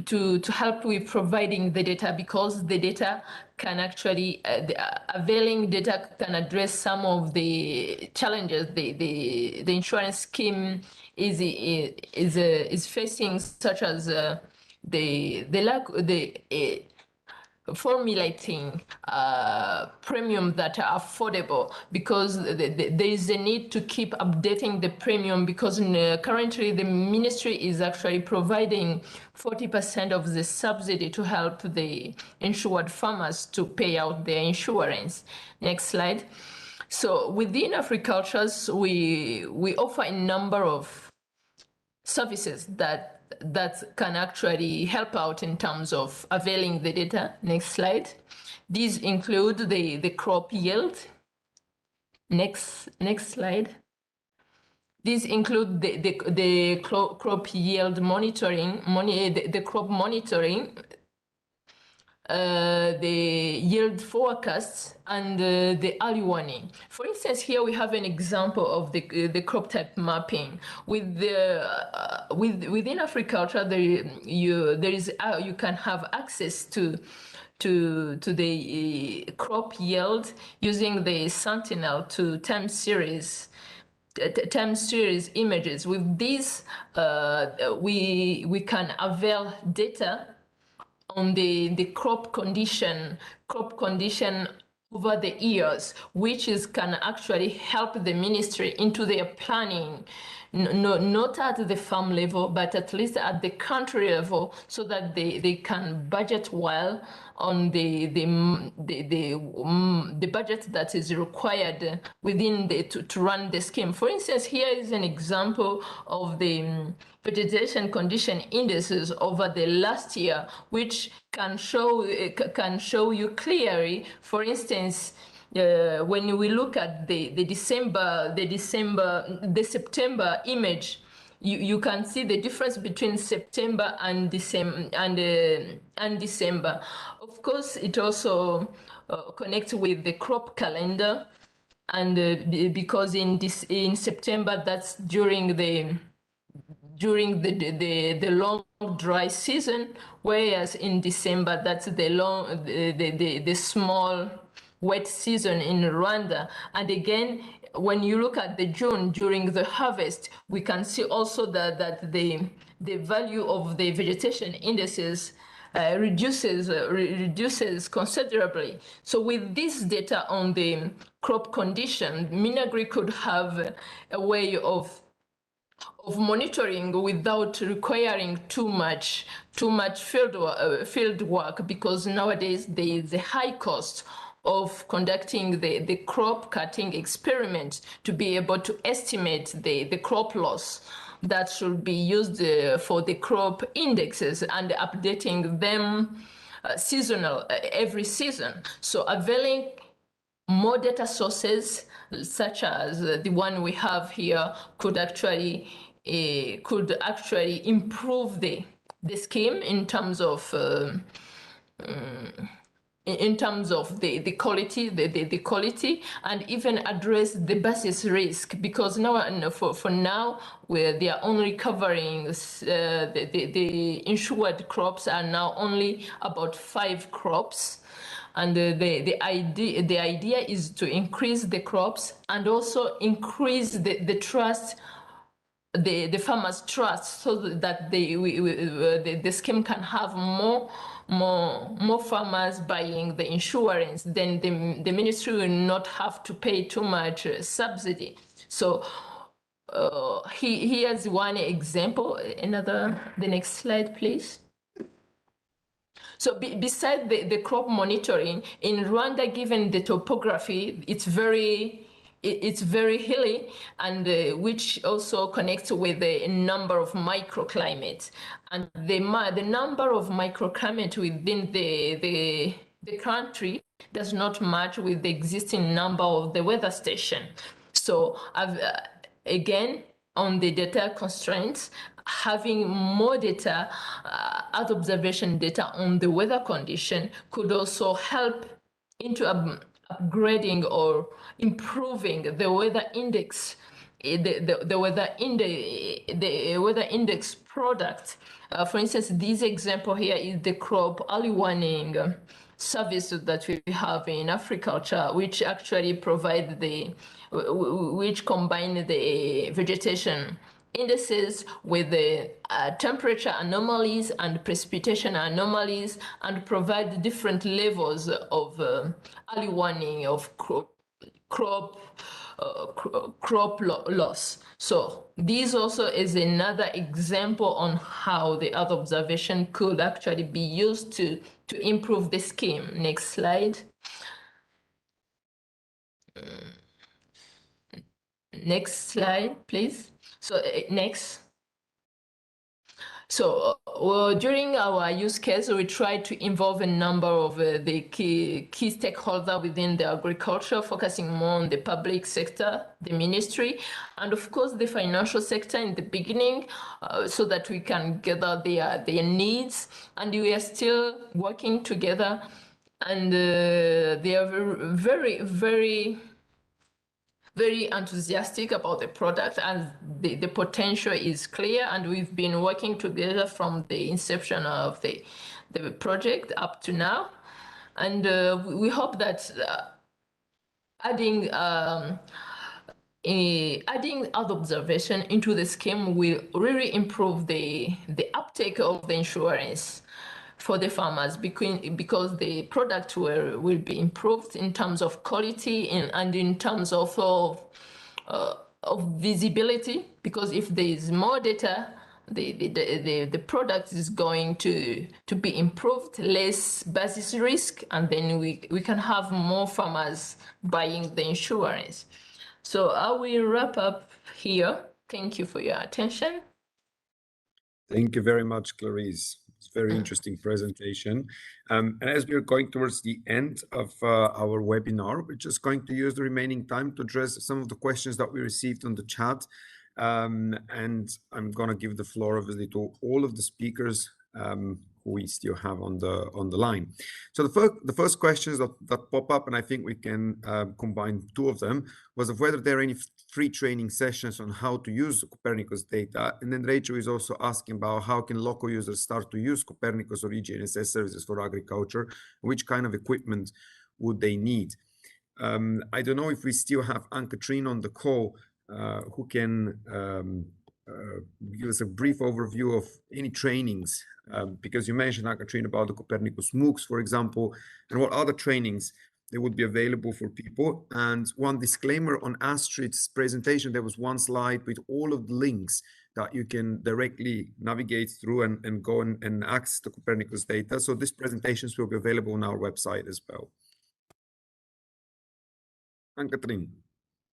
To help with providing the data, because the data can actually, availing data can address some of the challenges the insurance scheme is facing, such as the lack, formulating premium that are affordable, because there is a need to keep updating the premium, because currently the ministry is actually providing 40% of the subsidy to help the insured farmers to pay out their insurance. Next slide. So within agricultures, we offer a number of services that can actually help out in terms of availing the data. Next slide. These include the crop yield. Next slide. These include the crop yield monitoring, the crop monitoring, the yield forecasts, and the early warning. For instance, here we have an example of the crop type mapping. Within agriculture, you can have access to the crop yield using the Sentinel to time series images. With these, we can avail data on the crop condition over the years, which can actually help the ministry into their planning, not at the farm level, but at least at the country level, so that they can budget well on the budget that is required within to run the scheme. For instance, here is an example of the vegetation condition indices over the last year, which can show you clearly, for instance, when we look at the September image, you can see the difference between September and December. Of course, it also connects with the crop calendar, and because in September, that's during the long dry season, whereas in December that's the small wet season in Rwanda. And again, when you look at the June during the harvest, we can see also that the value of the vegetation indices reduces considerably. So with this data on the crop condition, Minagri could have a way of monitoring without requiring too much field work, because nowadays there is a high cost of conducting the crop cutting experiment to be able to estimate the crop loss that should be used for the crop indexes and updating them seasonal every season. So availing more data sources such as the one we have here could actually improve the scheme in terms of the quality, and even address the basis risk, because now for now they are only covering the insured crops are now only about 5 crops. And the idea is to increase the crops and also increase the trust, the farmers' trust, so that the scheme can have more farmers buying the insurance. Then the ministry will not have to pay too much subsidy. So here's one example. The next slide, please. So beside the crop monitoring in Rwanda, given the topography, it's very hilly, and which also connects with a number of microclimates, and the number of microclimates within the country does not match with the existing number of the weather station. So again, on the data constraints, having more data, Earth observation data on the weather condition could also help into upgrading or improving the weather index, the weather index product. For instance, this example here is the crop early warning service that we have in agriculture, which actually provide which combine the vegetation indices with the temperature anomalies and precipitation anomalies, and provide different levels of early warning of crop loss. So this also is another example on how the Earth observation could actually be used to improve the scheme. Next slide. Next slide, please. So next. So during our use case, we tried to involve a number of the key stakeholders within the agriculture, focusing more on the public sector, the ministry, and of course the financial sector in the beginning, so that we can gather their needs. And we are still working together, and they are very enthusiastic about the product, and the potential is clear, and we've been working together from the inception of the project up to now. And we hope that adding Earth observation into the scheme will really improve the uptake of the insurance for the farmers, because the product will be improved in terms of quality and in terms of visibility, because if there is more data, the product is going to be improved, less basis risk, and then we can have more farmers buying the insurance. So I will wrap up here. Thank you for your attention. Thank you very much, Clarice. It's a very interesting presentation. And as we are going towards the end of our webinar, we're just going to use the remaining time to address some of the questions that we received on the chat. And I'm going to give the floor obviously to all of the speakers who we still have on the line. So the first questions that pop up, and I think we can combine two of them, was of whether there are any free training sessions on how to use Copernicus data. And then Rachel is also asking about how can local users start to use Copernicus or EGNS services for agriculture, which kind of equipment would they need? I don't know if we still have Anne-Catherine on the call who can give us a brief overview of any trainings, because you mentioned, Anne-Catherine, about the Copernicus MOOCs, for example, and what other trainings they would be available for people. And one disclaimer on Astrid's presentation, there was one slide with all of the links that you can directly navigate through and go and access the Copernicus data. So these presentations will be available on our website as well. Anne-Catherine,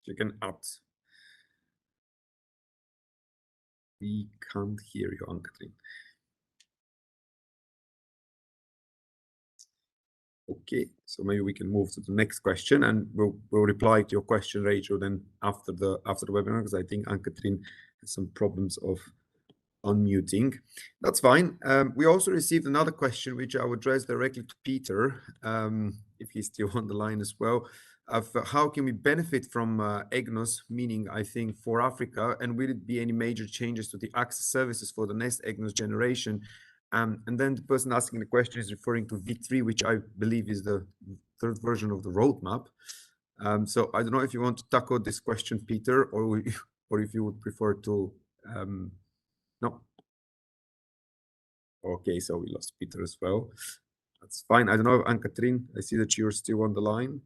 you can add. We can't hear you, Anne-Catherine. Okay, so maybe we can move to the next question, and we'll reply to your question, Rachel, then after the webinar, because I think Anne-Catherine has some problems of unmuting. That's fine. We also received another question, which I will address directly to Peter, if he's still on the line as well, of how can we benefit from EGNOS, meaning, I think, for Africa, and will it be any major changes to the access services for the next EGNOS generation? And then the person asking the question is referring to V3, which I believe is the third version of the roadmap. So I don't know if you want to tackle this question, Peter, or if you would prefer to. No. Okay, so we lost Peter as well. That's fine. I don't know, Anne-Catherine, I see that you're still on the line.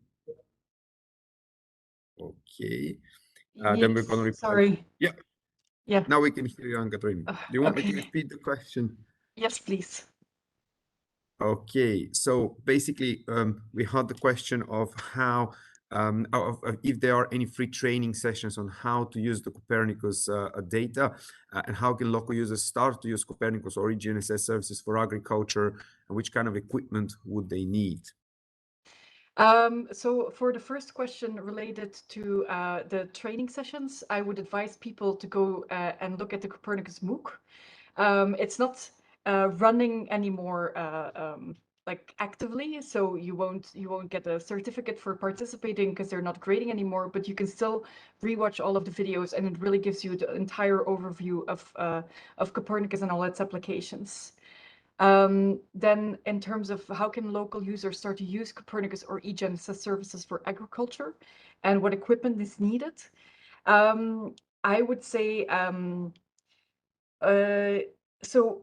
Okay. Then we're going to reply. Sorry. Yeah. Yeah. Now we can hear you, Anne-Catherine. Do you want me to repeat the question? Yes, please. Okay, so basically, we had the question of how, if there are any free training sessions on how to use the Copernicus data, and how can local users start to use Copernicus or EGNS services for agriculture, and which kind of equipment would they need? So for the first question related to the training sessions, I would advise people to go and look at the Copernicus MOOC. It's not running anymore like actively, so you won't get a certificate for participating because they're not grading anymore, but you can still rewatch all of the videos, and it really gives you the entire overview of Copernicus and all its applications. Then in terms of how can local users start to use Copernicus or EGNS services for agriculture and what equipment is needed, I would say so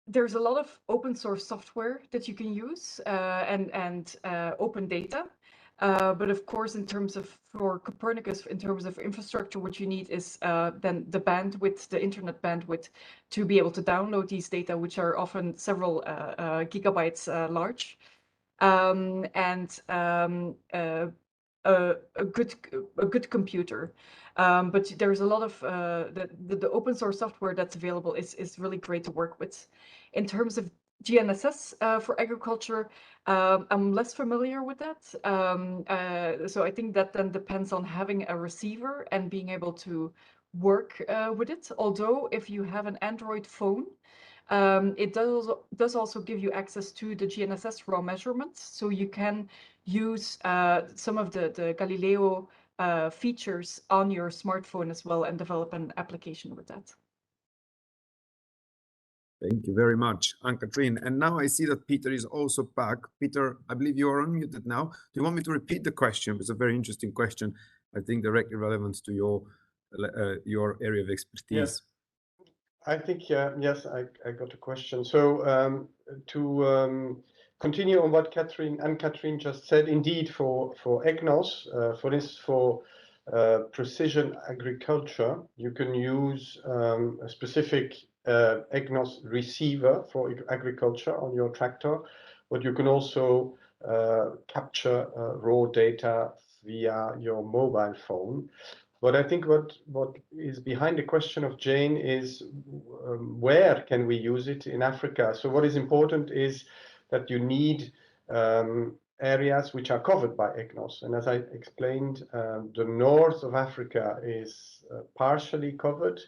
there's a lot of open source software that you can use and open data. But of course, in terms of for Copernicus, in terms of infrastructure, what you need is then the bandwidth, the internet bandwidth, to be able to download these data, which are often several gigabytes large, and a good computer. But there's a lot of the open source software that's available is really great to work with. In terms of GNSS for agriculture, I'm less familiar with that. So I think that then depends on having a receiver and being able to work with it. Although if you have an Android phone, it does also give you access to the GNSS raw measurements, so you can use some of the Galileo features on your smartphone as well and develop an application with that. Thank you very much, Anne-Catherine. And now I see that Peter is also back. Peter, I believe you are unmuted now. Do you want me to repeat the question? It's a very interesting question, I think directly relevant to your area of expertise. Yes. I think, yes, I got a question. So to continue on what Anne-Catherine just said, indeed, for EGNOS, for precision agriculture, you can use a specific EGNOS receiver for agriculture on your tractor, but you can also capture raw data via your mobile phone. But I think what is behind the question of Jane is where can we use it in Africa? So what is important is that you need areas which are covered by EGNOS. And as I explained, the north of Africa is partially covered.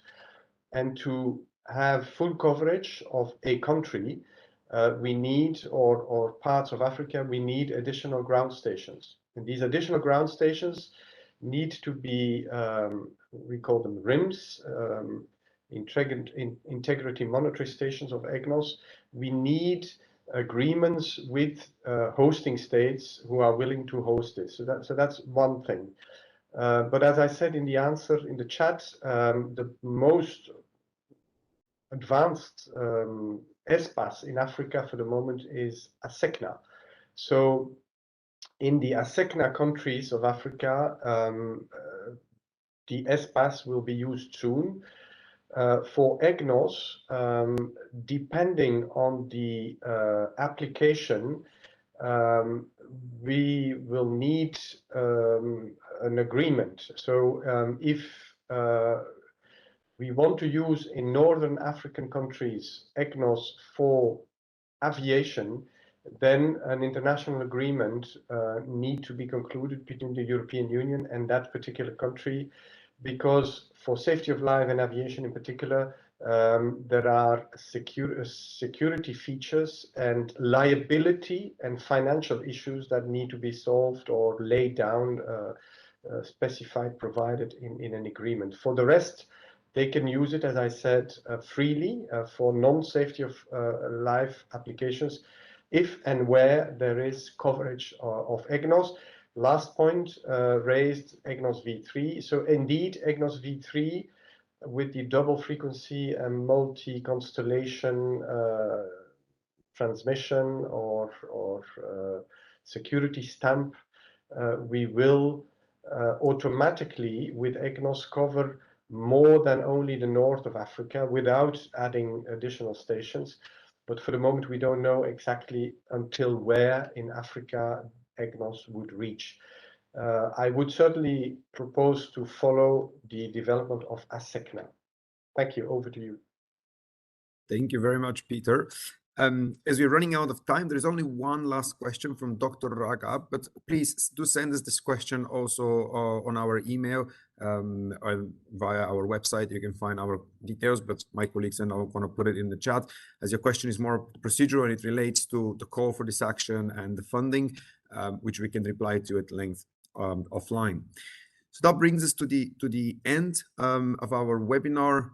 And to have full coverage of a country, we need, or parts of Africa, we need additional ground stations. And these additional ground stations need to be, we call them RIMS, integrity monitoring stations of EGNOS. We need agreements with hosting states who are willing to host this. So that's one thing. But as I said in the answer in the chat, the most advanced espace in Africa for the moment is ASECNA. So in the ASECNA countries of Africa, the espace will be used soon. For EGNOS, depending on the application, we will need an agreement. So if we want to use in Northern African countries EGNOS for aviation, then an international agreement need to be concluded between the European Union and that particular country, because for safety of life and aviation in particular, there are security features and liability and financial issues that need to be solved or laid down, specified, provided in an agreement. For the rest, they can use it, as I said, freely for non-safety of life applications, if and where there is coverage of EGNOS. Last point raised, Egnos V3. So indeed, Egnos V3 with the double frequency and multi-constellation transmission or security stamp, we will automatically with EGNOS cover more than only the north of Africa without adding additional stations. But for the moment, we don't know exactly until where in Africa EGNOS would reach. I would certainly propose to follow the development of ASECNA. Thank you. Over to you. Thank you very much, Peter. As we're running out of time, there is only one last question from Dr. Raga, but please do send us this question also on our email via our website. You can find our details, but my colleagues and I want to put it in the chat, as your question is more procedural and it relates to the call for this action and the funding, which we can reply to at length offline. So that brings us to the end of our webinar.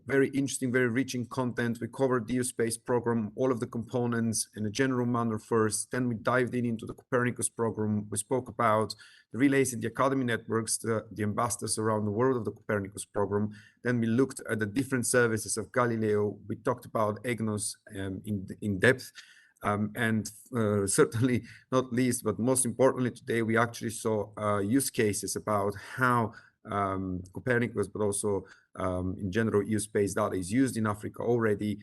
Very interesting, very rich in content. We covered the EU-Space program, all of the components in a general manner first. Then we dived into the Copernicus program. We spoke about the relays in the academy networks, the ambassadors around the world of the Copernicus program. Then we looked at the different services of Galileo. We talked about EGNOS in depth. And certainly not least, but most importantly today, we actually saw use cases about how Copernicus, but also in general EU-Space data is used in Africa already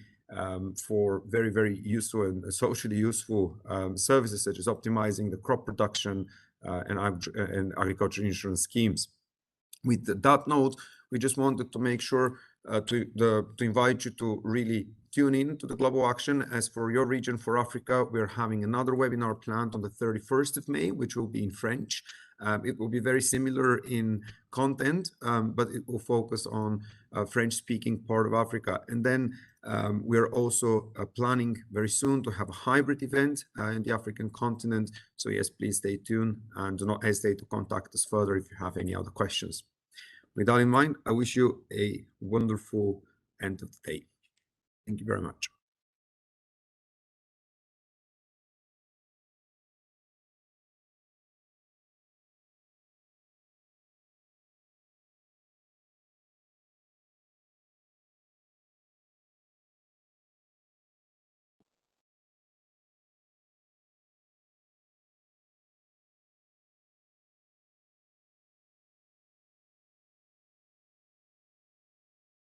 for very, very useful and socially useful services such as optimizing the crop production and agricultural insurance schemes. With that note, we just wanted to make sure to invite you to really tune in to the Global Action. As for your region, for Africa, we're having another webinar planned on the 31st of May, which will be in French. It will be very similar in content, but it will focus on French-speaking part of Africa. And then we're also planning very soon to have a hybrid event in the African continent. So yes, please stay tuned and do not hesitate to contact us further if you have any other questions. With that in mind, I wish you a wonderful end of the day. Thank you very much.